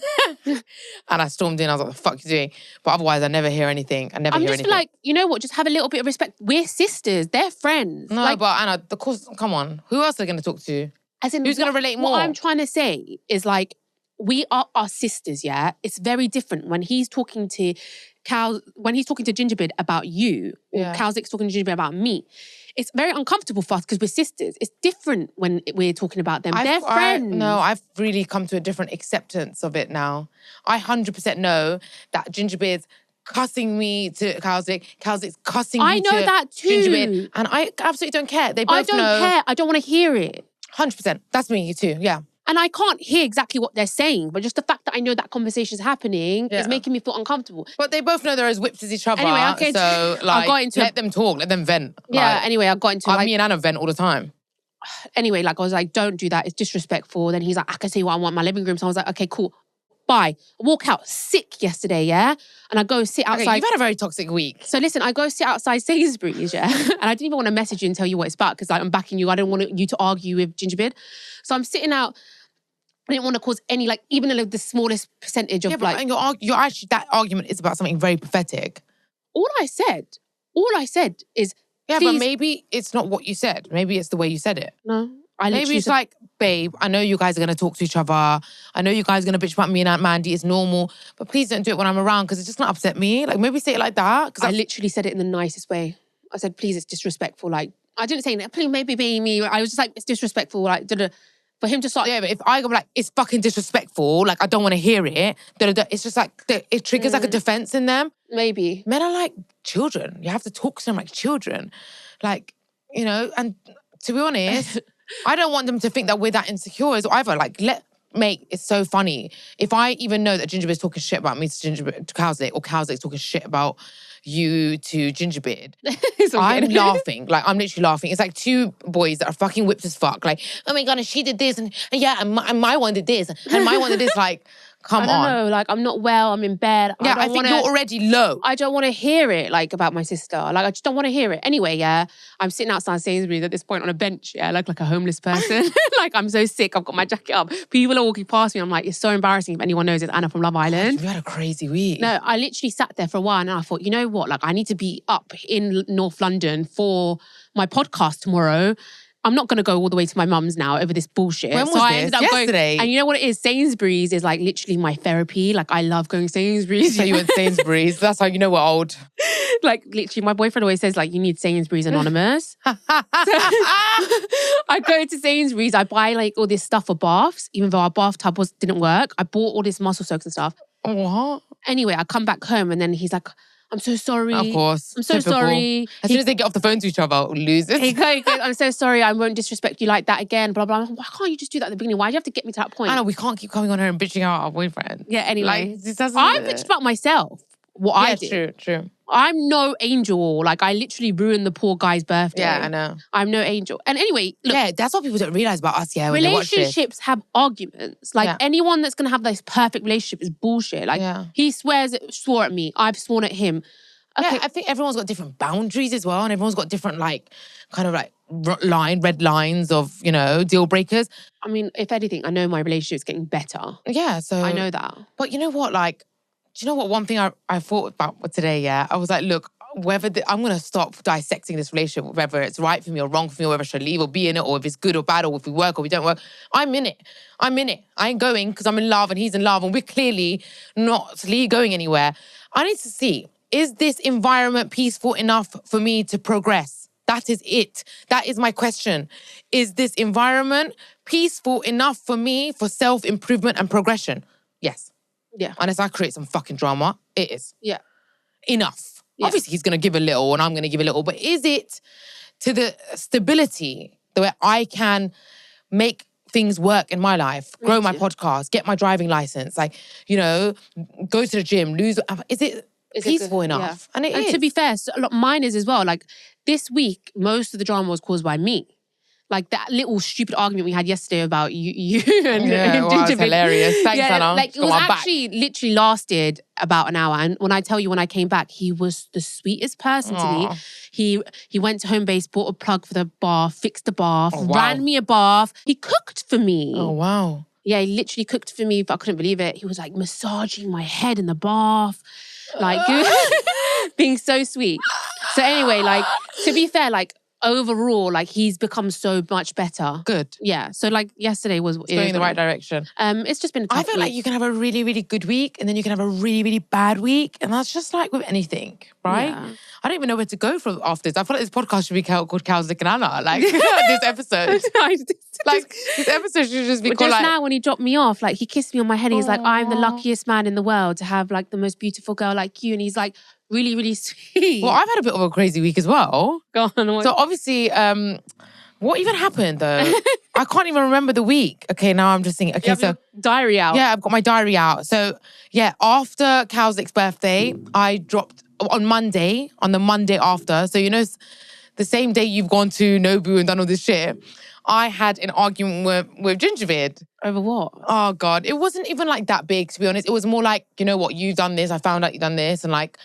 And I stormed in. I was like, what the fuck are you doing? But otherwise, I never hear anything. I'm just like, you know what? Just have a little bit of respect. We're sisters. They're friends. No, like, but Anna, of course, come on. Who else are they going to talk to? As in, who's going to relate more? What I'm trying to say is like, we are our sisters, yeah? It's very different when he's talking to Gingerbeard about you, or Cowsley's talking to Gingerbeard about me. It's very uncomfortable for us because we're sisters. It's different when we're talking about them. They're friends. I've really come to a different acceptance of it now. I 100% know that Gingerbeard's cussing me to Cowsley. Cowsley's cussing me to that too. Gingerbeard. And I absolutely don't care. They both know. I don't care. I don't want to hear it. 100%. That's me too, yeah. And I can't hear exactly what they're saying, but just the fact that I know that conversation's happening is making me feel uncomfortable. But they both know they're as whipped as each other. Anyway, so like, let them talk, let them vent. Yeah, anyway, I got into me and Anna vent all the time. Anyway, like I was like, don't do that, it's disrespectful. Then he's like, I can say what I want in my living room. So I was like, okay, cool. Bye. I walk out sick yesterday, yeah? And I go sit outside. Okay, you've had a very toxic week. So listen, I go sit outside Sainsbury's, yeah? And I didn't even want to message you and tell you what it's about because like, I'm backing you. I don't want you to argue with Gingerbeard. So I'm sitting out. I didn't want to cause any, like, even the smallest percentage of, like... Yeah, you're actually, that argument is about something very pathetic. All I said is... Yeah, please, but maybe it's not what you said. Maybe it's the way you said it. No. Maybe it's like, babe, I know you guys are going to talk to each other. I know you guys are going to bitch about me and Aunt Mandy. It's normal. But please don't do it when I'm around because it's just going to upset me. Like, maybe say it like that. I literally said it in the nicest way. I said, please, it's disrespectful. Like, I didn't say, please, maybe be me. I was just like, it's disrespectful. Like, for him to start. Yeah, but if I go like, it's fucking disrespectful, like, I don't want to hear it, it's just like, it triggers like a defense in them. Maybe. Men are like children. You have to talk to them like children. Like, you know, and to be honest, I don't want them to think that we're that insecure as either. Like, mate, it's so funny. If I even know that Gingerbeard's talking shit about me to Cowslake, or Cowslake's talking shit about you to Gingerbeard, I'm laughing. Like, I'm literally laughing. It's like two boys that are fucking whipped as fuck. Like, oh my God, and she did this, and yeah, and my one did this, and my one did this. Like, come on. I don't know, like, I'm not well, I'm in bed. Yeah, I think you're already low. I don't want to hear it, like, about my sister. Like, I just don't want to hear it. Anyway, yeah, I'm sitting outside Sainsbury's at this point on a bench, yeah, like a homeless person. Like, I'm so sick, I've got my jacket up. People are walking past me, I'm like, it's so embarrassing if anyone knows it's Anna from Love Island. You had a crazy week. No, I literally sat there for a while and I thought, you know what, like, I need to be up in North London for my podcast tomorrow. I'm not going to go all the way to my mum's now over this bullshit. When was I this? ended up Yesterday? going, and you know what it is? Sainsbury's is like literally my therapy. Like, I love going to Sainsbury's. So you went to Sainsbury's. That's how you know we're old. Like, literally, my boyfriend always says, like, you need Sainsbury's Anonymous. So, I go to Sainsbury's, I buy like all this stuff for baths, even though our bathtub didn't work. I bought all this muscle soaks and stuff. What? Anyway, I come back home and then he's like, I'm so sorry. Of course. I'm so Typical. sorry. As soon as they get off the phone to each other, losers. He goes, I'm so sorry, I won't disrespect you like that again, blah, blah, blah. Why can't you just do that at the beginning? Why do you have to get me to that point? I know, we can't keep coming on her and bitching out our boyfriend. Yeah, anyway. Like, this doesn't... I'm bitched about myself, what I did. True. I'm no angel. Like, I literally ruined the poor guy's birthday. Yeah, I know. I'm no angel. And anyway, look. Yeah, that's what people don't realise about us, yeah, when they watch this. Relationships have arguments. Like, anyone that's going to have this perfect relationship is bullshit. Like, he swore at me. I've sworn at him. Okay. Yeah, I think everyone's got different boundaries as well, and everyone's got different, like, kind of like red lines of, you know, deal breakers. I mean, if anything, I know my relationship's getting better. Yeah, so... I know that. But you know what, like, do you know what one thing I thought about today, yeah? I was like, look, I'm going to stop dissecting this relationship, whether it's right for me or wrong for me, or whether I should leave or be in it, or if it's good or bad, or if we work or we don't work. I'm in it. I ain't going because I'm in love and he's in love and we're clearly not going anywhere. I need to see, is this environment peaceful enough for me to progress? That is it. That is my question. Is this environment peaceful enough for me for self-improvement and progression? Yes. Yeah. Unless I create some fucking drama, it is. Yeah. Enough. Yeah. Obviously, he's going to give a little and I'm going to give a little, but is it to the stability where I can make things work in my life, grow my podcast, get my driving license, like, you know, go to the gym, lose... Is it peaceful enough? Yeah. And it is. To be fair, mine is as well. Like, this week, most of the drama was caused by me. Like, that little stupid argument we had yesterday about you and wow, it's hilarious. Thanks, Anna. Like, it was actually literally lasted about an hour. And when I tell you, when I came back, he was the sweetest person to me. He went to home base, bought a plug for the bath, fixed the bath, ran me a bath. He cooked for me. Oh, wow. Yeah, he literally cooked for me, but I couldn't believe it. He was like massaging my head in the bath. Like, being so sweet. So anyway, like, to be fair, like, overall, like, he's become so much better. Good. Yeah. So, like, yesterday was... It's going in the right direction. It's just been a tough I feel week. like you can have a really, really good week and then you can have a really, really bad week. And that's just like with anything, right? Yeah. I don't even know where to go from after this. I feel like this podcast should be called Cows, Dick and Anna. Like, this episode. Like, this episode should just be called, just like... now when he dropped me off, like, he kissed me on my head. He's like, I'm the luckiest man in the world to have, like, the most beautiful girl like you. And he's like, really, really sweet. Well, I've had a bit of a crazy week as well. Go on. So obviously, what even happened though? I can't even remember the week. Okay, now I'm just thinking. Okay, so diary out. Yeah, I've got my diary out. So yeah, after Cowslick's birthday, I dropped on the Monday after. So, you know, the same day you've gone to Nobu and done all this shit, I had an argument with Gingerbeard. Over what? Oh God, it wasn't even like that big, to be honest. It was more like, you know what, you've done this. I found out you've done this, and like,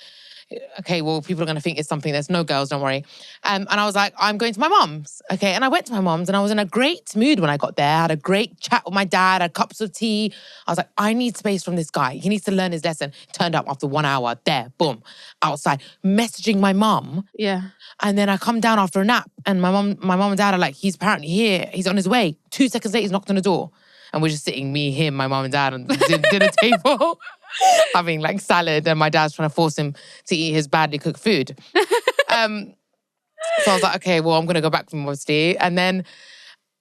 okay, well, people are going to think it's something. There's no girls, don't worry. And I was like, I'm going to my mum's. Okay, and I went to my mum's and I was in a great mood when I got there. I had a great chat with my dad, had cups of tea. I was like, I need space from this guy. He needs to learn his lesson. Turned up after 1 hour, there, boom, outside, messaging my mum. Yeah. And then I come down after a nap and my mum and dad are like, he's apparently here. He's on his way. 2 seconds later, he's knocked on the door. And we're just sitting, me, him, my mum and dad on the dinner table, having like salad, and my dad's trying to force him to eat his badly cooked food. So I was like, okay, well, I'm going to go back from obviously. And then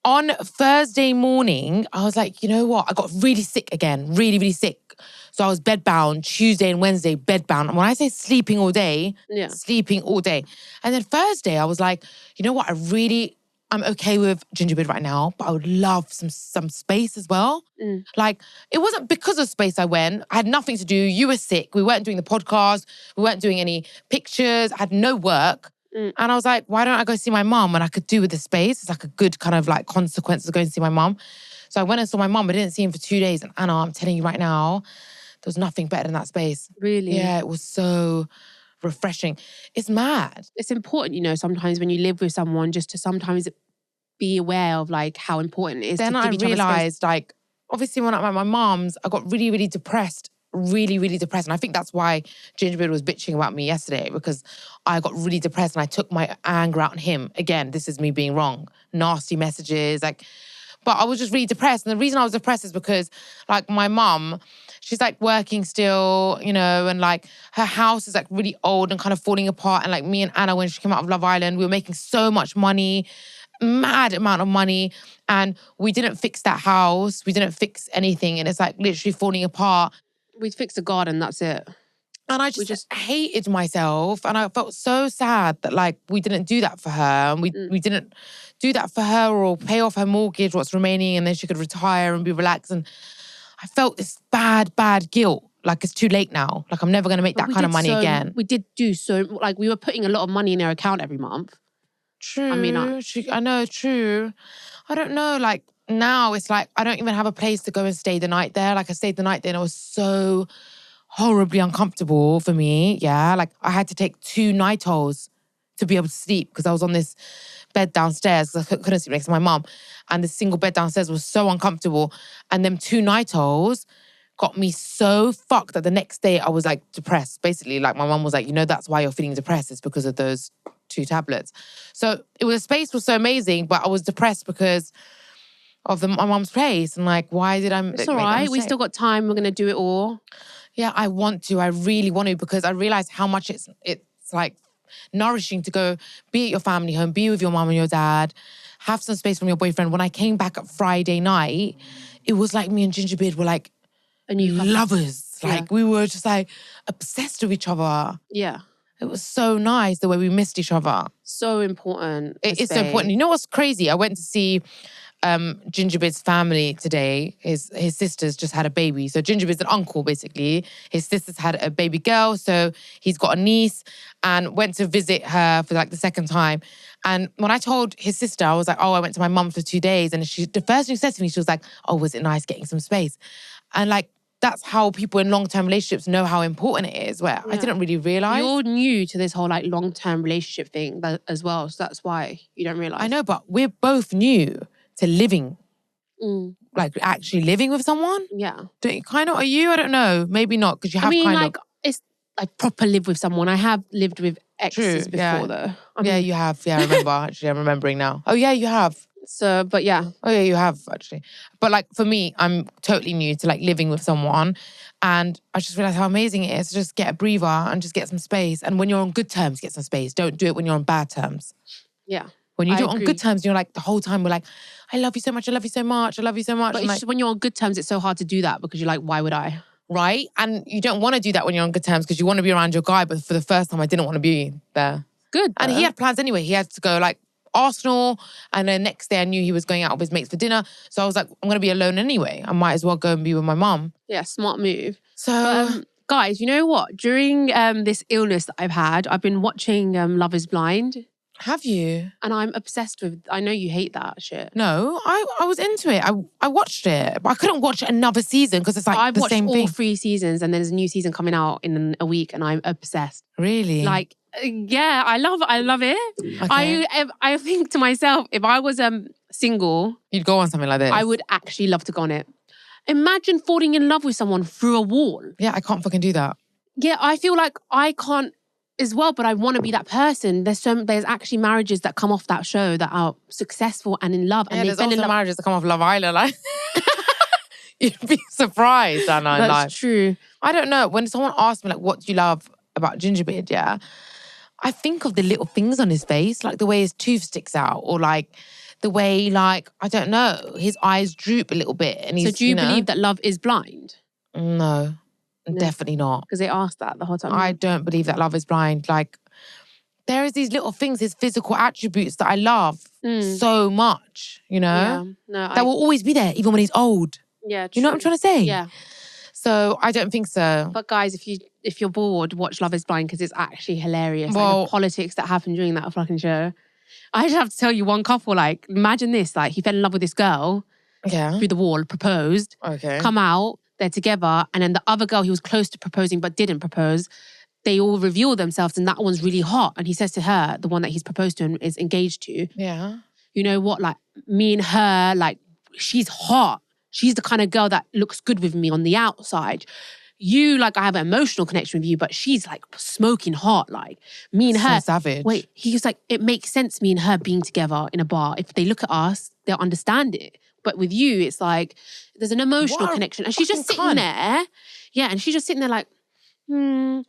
on Thursday morning, I was like, you know what? I got really sick again, really, really sick. So I was bedbound Tuesday and Wednesday, bedbound. And when I say sleeping all day, sleeping all day. And then Thursday, I was like, you know what? I'm okay with gingerbread right now, but I would love some space as well. Like, it wasn't because of space I went. I had nothing to do. You were sick. We weren't doing the podcast. We weren't doing any pictures. I had no work. And I was like, why don't I go see my mum when I could do with the space? It's like a good kind of like consequence of going to see my mum. So I went and saw my mum. I didn't see him for 2 days. And Anna, I'm telling you right now, there was nothing better than that space. Really? Yeah, it was so refreshing. It's mad. It's important, you know, sometimes when you live with someone, just to sometimes be aware of like how important it is then to give each other space. Then I realised, like, obviously when I'm at my mum's, I got really, really depressed. Really, really depressed. And I think that's why Gingerbread was bitching about me yesterday, because I got really depressed and I took my anger out on him. Again, this is me being wrong. Nasty messages, like... But I was just really depressed. And the reason I was depressed is because, like, my mum, she's, like, working still, you know, and, like, her house is, like, really old and kind of falling apart. And, like, me and Anna, when she came out of Love Island, we were making so much money, mad amount of money. And we didn't fix that house. We didn't fix anything. And it's, like, literally falling apart. We'd fix the garden, that's it. And I just hated myself. And I felt so sad that, like, we didn't do that for her. And we didn't do that for her or pay off her mortgage, what's remaining, and then she could retire and be relaxed. And I felt this bad, bad guilt. Like, it's too late now. Like, I'm never going to make that kind of money again. We did do so, like, we were putting a lot of money in her account every month. True. I mean, I know, true. I don't know, like, now it's like, I don't even have a place to go and stay the night there. Like, I stayed the night there and it was so horribly uncomfortable for me, yeah. Like, I had to take 2 Nytols to be able to sleep because I was on this bed downstairs because I couldn't sleep next to my mum. And the single bed downstairs was so uncomfortable. And them 2 Nytols got me so fucked that the next day I was, like, depressed. Basically, like, my mum was like, you know, that's why you're feeling depressed. It's because of those 2 tablets. So the space was so amazing, but I was depressed because of my mum's place. And, like, why did I... It's all right. We still got time. We're going to do it all. Yeah, I want to. I really want to, because I realize how much it's like nourishing to go be at your family home, be with your mum and your dad, have some space from your boyfriend. When I came back at Friday night, it was like me and Gingerbread were like lovers. Like, we were just like obsessed with each other. Yeah. It was so nice the way we missed each other. So important. It is so important. You know what's crazy? I went to see Gingerbread's family today. His sisters just had a baby. So Gingerbread's an uncle, basically. His sisters had a baby girl, so he's got a niece, and went to visit her for like the second time. And when I told his sister, I was like, oh, I went to my mum for 2 days. And the first thing she said to me, she was like, oh, was it nice getting some space? And like, that's how people in long-term relationships know how important it is, where I didn't really realise. You're new to this whole like long-term relationship thing as well. So that's why you don't realise. I know, but we're both new to living, like actually living with someone. Yeah. Are you? I don't know. Maybe not, because you have it's like proper live with someone. I have lived with exes before though. Yeah, you have. Yeah, I remember. Actually, I'm remembering now. Oh yeah, you have. So, but yeah. Oh yeah, you have actually. But like for me, I'm totally new to like living with someone. And I just realised how amazing it is to just get a breather and just get some space. And when you're on good terms, get some space. Don't do it when you're on bad terms. Yeah. When you do it on good terms, you're like, the whole time we're like, I love you so much, I love you so much, I love you so much. But it's just when you're on good terms, it's so hard to do that because you're like, why would I? Right? And you don't want to do that when you're on good terms because you want to be around your guy. But for the first time, I didn't want to be there. Good. And he had plans anyway. He had to go like Arsenal. And then next day I knew he was going out with his mates for dinner. So I was like, I'm going to be alone anyway. I might as well go and be with my mum. Yeah, smart move. So... guys, you know what? During this illness that I've had, I've been watching Love is Blind. Have you? And I'm obsessed with, I know you hate that shit. No, I was into it. I watched it, but I couldn't watch another season because it's like I've the watched same all thing. 3 seasons and there's a new season coming out in a week and I'm obsessed. Really? Like, yeah, I love it. Okay. I think to myself, if I was single, You'd go on something like this. I would actually love to go on it. Imagine falling in love with someone through a wall. Yeah, I can't fucking do that. Yeah, I feel like I can't as well, but I want to be that person. There's actually marriages that come off that show that are successful and in love. Yeah, And there's also marriages that come off Love Island. Like, you'd be surprised, Anna. That's like, true. I don't know. When someone asks me, like, what do you love about Gingerbeard, yeah? I think of the little things on his face, like the way his tooth sticks out, or like the way, like, I don't know, his eyes droop a little bit. And he's, So do you believe that love is blind? No, definitely not. Because they asked that the whole time. I don't believe that love is blind. Like, there is these little things, his physical attributes that I love so much, you know? Yeah, no, that will always be there, even when he's old. Yeah, true. You know what I'm trying to say? Yeah. So I don't think so. But guys, if you're bored, watch Love is Blind because it's actually hilarious. Well, like the politics that happen during that fucking show. I just have to tell you one couple, like, imagine this, like, he fell in love with this girl through the wall, proposed, come out, they're together, and then the other girl he was close to proposing but didn't propose, they all reveal themselves and that one's really hot. And he says to her, the one that he's proposed to and is engaged to, you know what, like, me and her, like, she's hot. She's the kind of girl that looks good with me on the outside. You, like, I have an emotional connection with you, but she's like smoking hot. Like, me and her. So savage. Wait, he was like, it makes sense, me and her being together in a bar. If they look at us, they'll understand it. But with you, it's like, there's an emotional connection. And she's just sitting there. Yeah, and she's just sitting there like, oh,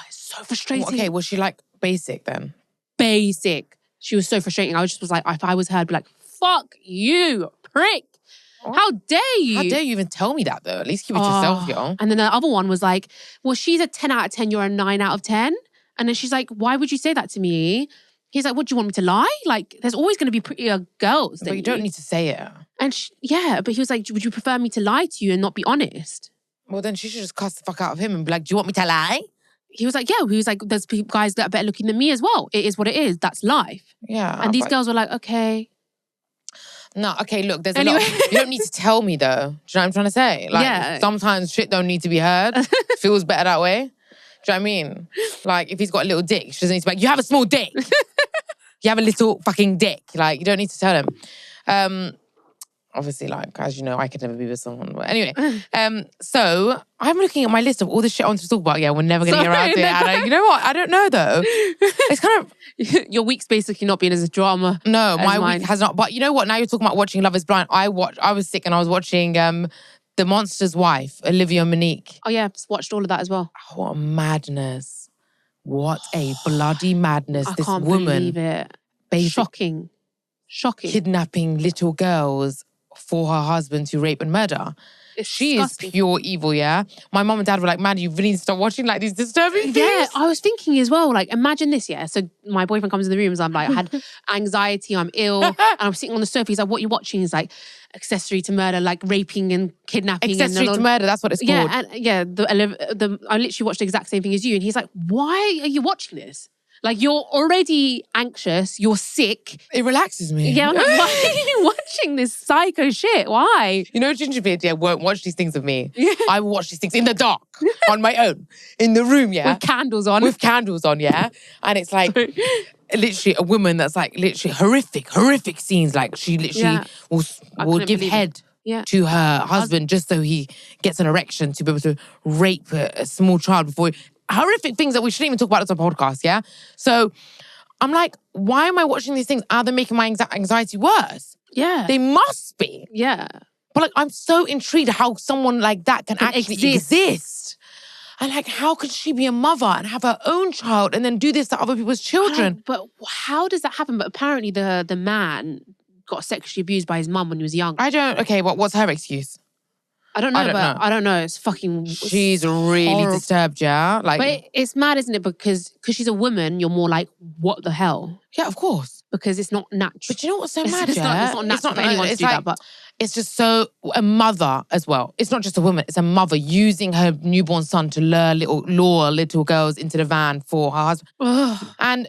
it's so frustrating. Okay, was she like basic then? Basic. She was so frustrating. I just was like, if I was her, I'd be like, fuck you, prick. How dare you? How dare you even tell me that though? At least keep it to yourself, yo. And then the other one was like, well, she's a 10 out of 10, you're a 9 out of 10. And then she's like, why would you say that to me? He's like, what, do you want me to lie? Like, there's always going to be prettier girls. But you don't need to say it. And but he was like, would you prefer me to lie to you and not be honest? Well, then she should just cuss the fuck out of him and be like, do you want me to lie? He was like, yeah. He was like, there's guys that are better looking than me as well. It is what it is. That's life. Yeah. And these girls were like, okay. No, okay, look, there's a lot. You don't need to tell me though. Do you know what I'm trying to say? Like, sometimes shit don't need to be heard. Feels better that way. Do you know what I mean? Like, if he's got a little dick, she doesn't need to be like, you have a small dick. You have a little fucking dick. Like, you don't need to tell him. Obviously, like, as you know, I could never be with someone. But anyway, so I'm looking at my list of all the shit I want to talk about. Yeah, we're never going to get around to it. And you know what? I don't know, though. It's kind of... Your week's basically not been as a drama. No, my week has not. But you know what? Now you're talking about watching Love is Blind. I was sick and I was watching The Monster's Wife, Olivia Monique. Oh, yeah. Just watched all of that as well. Oh, what a madness. What a bloody madness. I this can't woman. believe it. Shocking. Kidnapping little girls for her husband to rape and murder. She is pure evil, yeah? My mom and dad were like, Mandi, you really need to stop watching like these disturbing things. Yeah, I was thinking as well, like, imagine this, yeah? So my boyfriend comes in the room and I'm like, I had anxiety, I'm ill, and I'm sitting on the sofa. He's like, what are you watching? He's like, accessory to murder, like raping and kidnapping. Accessory to murder, that's what it's called. Yeah, I literally watched the exact same thing as you. And he's like, why are you watching this? Like, you're already anxious, you're sick. It relaxes me. Yeah, I'm like, why are you watching this psycho shit? Why? You know, Gingerbeard, won't watch these things with me. Yeah. I will watch these things in the dark, on my own, in the room, yeah? With candles on. Yeah? And it's like, literally a woman that's like, literally horrific scenes. Like, she literally will give head to her husband just so he gets an erection to be able to rape a small child before... Horrific things that we shouldn't even talk about as a podcast, yeah? So I'm like, why am I watching these things? Are they making my anxiety worse? Yeah. They must be. Yeah. But like, I'm so intrigued how someone like that can actually exist. And like, how could she be a mother and have her own child and then do this to other people's children? But how does that happen? But apparently the man got sexually abused by his mum when he was young. Okay, what's her excuse? I don't know. I don't know. It's fucking... She's really disturbed, yeah? Like, but it's mad, isn't it? Because she's a woman, you're more like, what the hell? Yeah, of course. Because it's not natural. But you know what's so mad, it's not natural for anyone to do that, but... It's just so... A mother as well. It's not just a woman. It's a mother using her newborn son to lure little girls into the van for her husband. And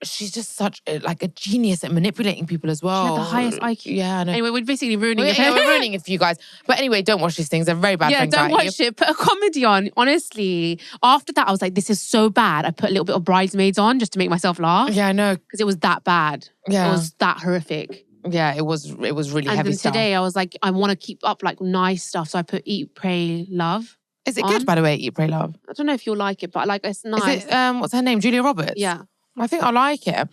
she's just such a genius at manipulating people as well. She had the highest IQ. Yeah, I know. Anyway, we're basically ruining it. Yeah, we're ruining it for you guys. But anyway, don't watch these things. They're very bad for anxiety. Don't watch it. Put a comedy on. Honestly, after that, I was like, this is so bad. I put a little bit of Bridesmaids on just to make myself laugh. Yeah, I know. Because it was that bad. Yeah. It was that horrific. Yeah, it was really and heavy then stuff. Today, I was like, I want to keep up like nice stuff. So I put Eat, Pray, Love. Is it good, by the way, Eat, Pray, Love? I don't know if you'll like it, but like it's nice. Is it, what's her name? Julia Roberts? Yeah. I think I like it.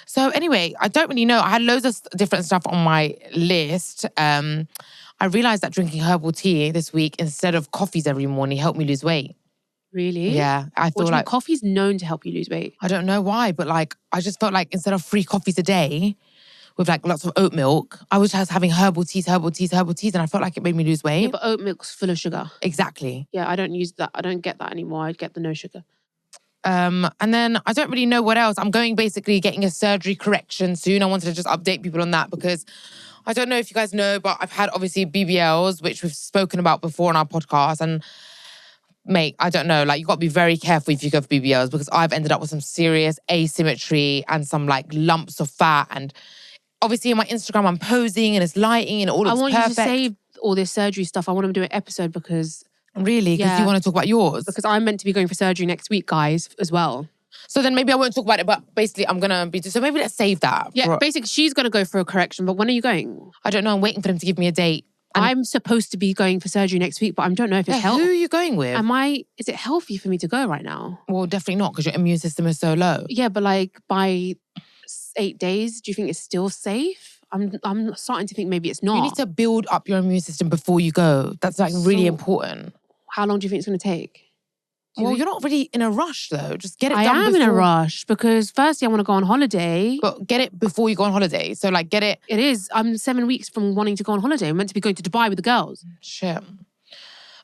So anyway, I don't really know. I had loads of different stuff on my list. I realised that drinking herbal tea this week instead of coffees every morning helped me lose weight. Really? Yeah. I thought like coffee's known to help you lose weight. I don't know why, but like I just felt like instead of 3 coffees a day with like lots of oat milk, I was just having herbal teas, and I felt like it made me lose weight. Yeah, but oat milk's full of sugar. Exactly. Yeah, I don't use that. I don't get that anymore. I get the no sugar. And then I don't really know what else. I'm getting a surgery correction soon. I wanted to just update people on that because I don't know if you guys know, but I've had obviously BBLs, which we've spoken about before on our podcast. And mate, I don't know, like you got to be very careful if you go for BBLs because I've ended up with some serious asymmetry and some like lumps of fat. And obviously in my Instagram, I'm posing and it's lighting and it all looks perfect. I want you to save all this surgery stuff. I want to do an episode because... Really? Because you want to talk about yours? Because I'm meant to be going for surgery next week, guys, as well. So then maybe I won't talk about it, but basically I'm going to be... So maybe let's save that. Yeah, basically she's going to go for a correction, but when are you going? I don't know. I'm waiting for them to give me a date. I'm supposed to be going for surgery next week, but I don't know if it's healthy. Who are you going with? Is it healthy for me to go right now? Well, definitely not because your immune system is so low. Yeah, but like by 8 days, do you think it's still safe? I'm starting to think maybe it's not. You need to build up your immune system before you go. That's like really important. How long do you think it's going to take? Well, you're not really in a rush though. Just get it done. I am in a rush because firstly I want to go on holiday. But get it before you go on holiday. So like get it. It is. I'm 7 weeks from wanting to go on holiday. I'm meant to be going to Dubai with the girls. Shit.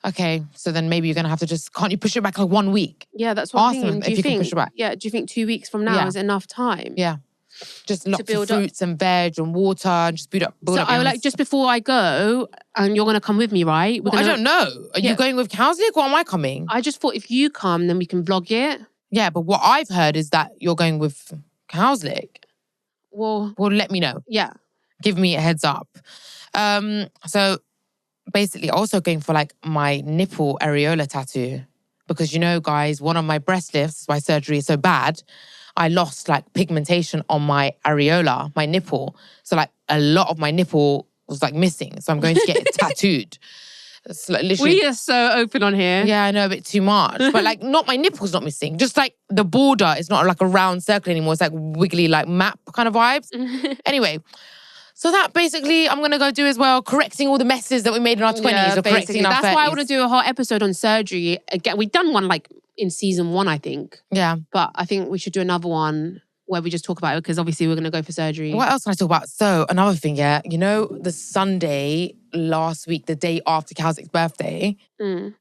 Okay, so then maybe you're going to have to can't you push it back like 1 week? Yeah, that's what I'm thinking. Do you think, push it back? Yeah, do you think 2 weeks from now is enough time? Yeah. Just lots of fruits and veg and water and just build up. Just before I go, and you're going to come with me, right? I don't know. Are you going with Cowsley or am I coming? I just thought if you come, then we can vlog it. Yeah, but what I've heard is that you're going with Cowsley. Well, let me know. Yeah. Give me a heads up. So basically also going for like my nipple areola tattoo. Because you know, guys, one of my breast lifts, my surgery is so bad, I lost like pigmentation on my areola, my nipple. So like a lot of my nipple was like missing. So I'm going to get it tattooed. It's like literally... We are so open on here. Yeah, I know, a bit too much. But like not my nipple's not missing. Just like the border is not like a round circle anymore. It's like wiggly like map kind of vibes. Anyway, so that basically I'm going to go do as well, correcting all the messes that we made in our 20s or correcting in our 30s. That's why I want to do a whole episode on surgery. Again, we've done one like in season 1, I think. Yeah. But I think we should do another one where we just talk about it because obviously we're going to go for surgery. What else can I talk about? So another thing, yeah. You know, the Sunday last week, the day after Kazik's birthday,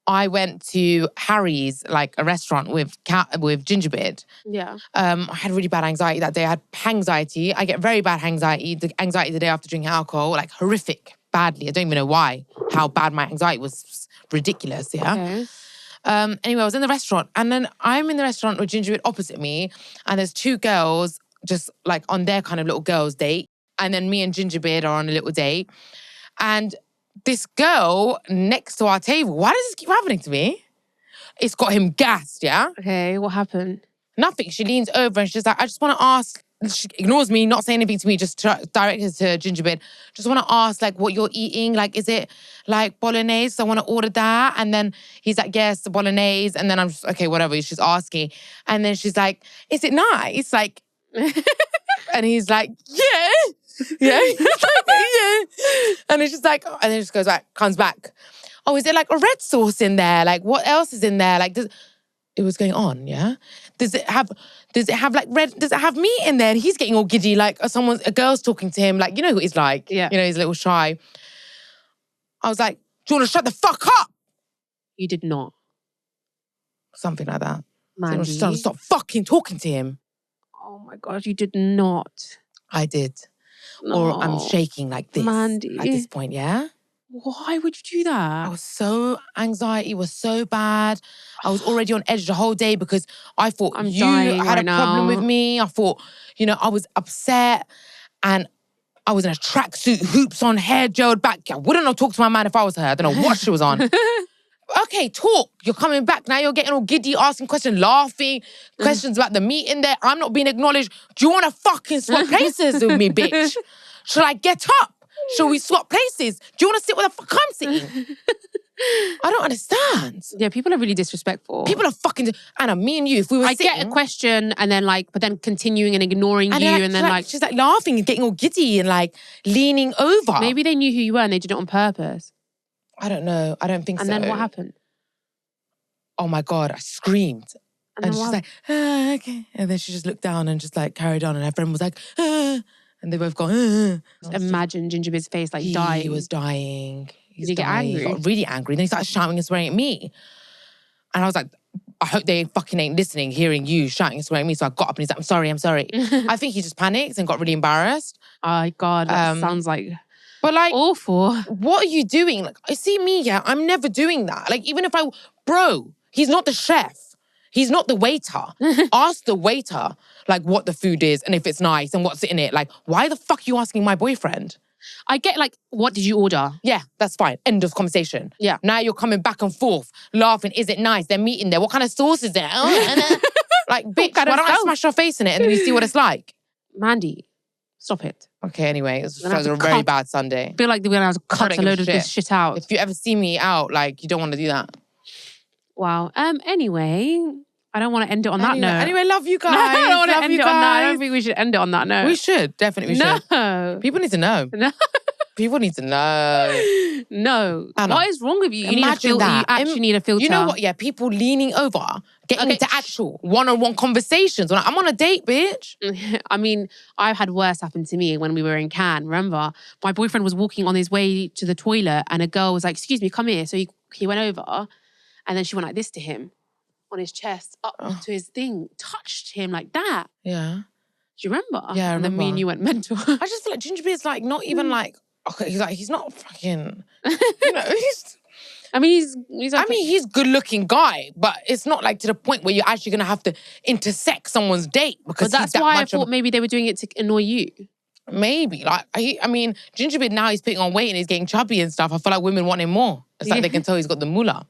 I went to Harry's, like a restaurant with Gingerbeard. Yeah. I had really bad anxiety that day. I had anxiety. I get very bad anxiety. The anxiety the day after drinking alcohol, like horrific, badly. I don't even know why. How bad my anxiety was ridiculous, yeah. Okay. Anyway, I was in the restaurant and then I'm in the restaurant with Gingerbeard opposite me and there's 2 girls just like on their kind of little girls' date. And then me and Gingerbeard are on a little date. And this girl next to our table, why does this keep happening to me? It's got him gassed, yeah? Okay, what happened? Nothing. She leans over and she's like, I just want to ask. She ignores me, not saying anything to me, just directed to Gingerbeard. Just want to ask, like, what you're eating. Like, is it, like, bolognese? So I want to order that. And then he's like, yes, the bolognese. And then I'm just, okay, whatever. She's asking. And then she's like, is it nice? Like, and he's like, yeah. Yeah. He's like, yeah. And then she's like, and then she goes back, comes back. Oh, is there, like, a red sauce in there? Like, what else is in there? Like, it was going on, yeah? Does it have like red, does it have meat in there? And he's getting all giddy, like a girl's talking to him, like, you know who he's like. Yeah. You know, he's a little shy. I was like, do you want to shut the fuck up? You did not. Something like that. Mandi. So stop fucking talking to him. Oh my God, you did not. I did. No. Or I'm shaking like this. Mandi. At this point, yeah? Why would you do that? Anxiety was so bad. I was already on edge the whole day because I thought I'm you dying had right a problem now. with me. I thought, I was upset and I was in a tracksuit, hoops on, hair gelled back. I wouldn't have talked to my man if I was her. I don't know what she was on. Okay, talk. You're coming back. Now you're getting all giddy, asking questions, laughing, questions about the meeting there. I'm not being acknowledged. Do you want to fucking swap places with me, bitch? Should I get up? Should we swap places? Do you want to sit where the fuck I'm sitting? I don't understand. Yeah, people are really disrespectful. People are fucking... Anna, me and you, if we were sitting... I get a question and then but then continuing and ignoring you and then she's like laughing and getting all giddy and like leaning over. Maybe they knew who you were and they did it on purpose. I don't know. I don't think so. And then what happened? Oh my God, I screamed. And she's like, okay. And then she just looked down and just like carried on and her friend was like, and they both go, Imagine Gingerbeard's face like dying. He was dying. Did he get angry? He got really angry. Then he started shouting and swearing at me. And I was like, I hope they fucking ain't listening, hearing you shouting and swearing at me. So I got up and he's like, I'm sorry. I think he just panicked and got really embarrassed. Oh God, that sounds like... But like... awful. What are you doing? Like, I see me, yeah, I'm never doing that. Like, even if bro, he's not the chef. He's not the waiter. Ask the waiter, like, what the food is and if it's nice and what's in it. Like, why the fuck are you asking my boyfriend? I get like, what did you order? Yeah, that's fine. End of conversation. Yeah. Now you're coming back and forth, laughing. Is it nice? They're meeting there. What kind of sauce is there? Like, bitch, why don't I smash your face in it and then you see what it's like? Mandi, stop it. Okay, anyway, it was a very bad Sunday. I feel like we're going to have to cut a load of this shit out. If you ever see me out, like, you don't want to do that. Wow. Anyway, I don't want to end it on that note. Anyway, love you guys. I don't want to end it on that. I don't think we should end it on that note. We should. Definitely we should. No. People need to know. No. People need to know. No. Anna, what is wrong with you? You imagine that. You actually need a filter. You know what? Yeah, people leaning over, getting into actual one-on-one conversations. I'm on a date, bitch. I mean, I've had worse happen to me when we were in Cannes. Remember, my boyfriend was walking on his way to the toilet and a girl was like, excuse me, come here. So he went over and then she went like this to him on his chest, up to his thing, touched him like that. Yeah. Do you remember? Yeah, I remember. And then me and you went mental. I just feel like Gingerbeard's like not even like, okay, he's not fucking, he's... I mean, he's a good-looking guy, but it's not like to the point where you're actually going to have to intersect someone's date because that's why I thought maybe they were doing it to annoy you. Maybe. Like, I mean, Gingerbeard now he's putting on weight and he's getting chubby and stuff. I feel like women want him more. It's like they can tell he's got the moolah.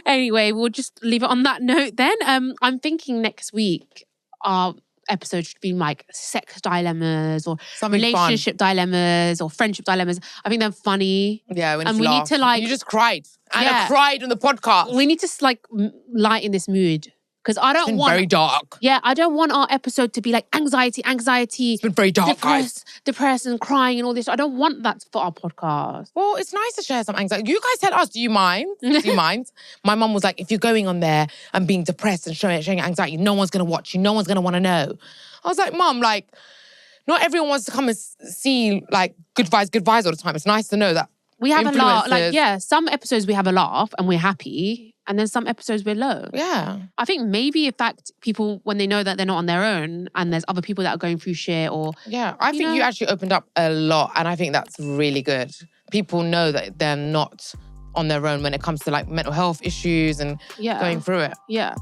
Anyway, we'll just leave it on that note then. I'm thinking next week our episode should be like sex dilemmas or something relationship dilemmas or friendship dilemmas. I think they're funny. Yeah, and we need to like... You just cried. Anna cried on the podcast. We need to like lighten this mood. Because I don't want... very dark. Yeah, I don't want our episode to be like anxiety. It's been very dark, guys. Depressed and crying and all this. I don't want that for our podcast. Well, it's nice to share some anxiety. You guys tell us, do you mind? Do you mind? My mum was like, if you're going on there and being depressed and showing anxiety, no one's going to watch you. No one's going to want to know. I was like, Mum, like, not everyone wants to come and see like good vibes all the time. It's nice to know that we have a laugh. Like, yeah, some episodes we have a laugh and we're happy. And then some episodes we're low. Yeah. I think maybe in fact people, when they know that they're not on their own and there's other people that are going through shit or... Yeah, I think you actually opened up a lot and I think that's really good. People know that they're not on their own when it comes to like mental health issues and going through it. Yeah.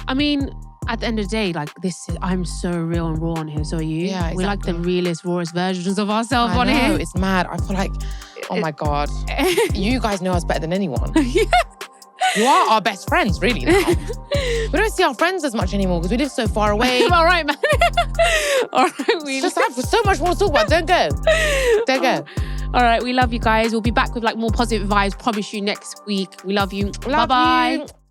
I mean, at the end of the day, like I'm so real and raw on here, so are you. Yeah, exactly. We're like the realest, rawest versions of ourselves on here. here. It's mad. I feel like, oh my God. You guys know us better than anyone. Yeah. You are our best friends, really, now. We don't see our friends as much anymore because we live so far away. All right, man. All right, we just have so much more to talk about. Don't go. Don't go. All right, we love you guys. We'll be back with like more positive vibes. Promise you next week. We love you. Love Bye-bye. You.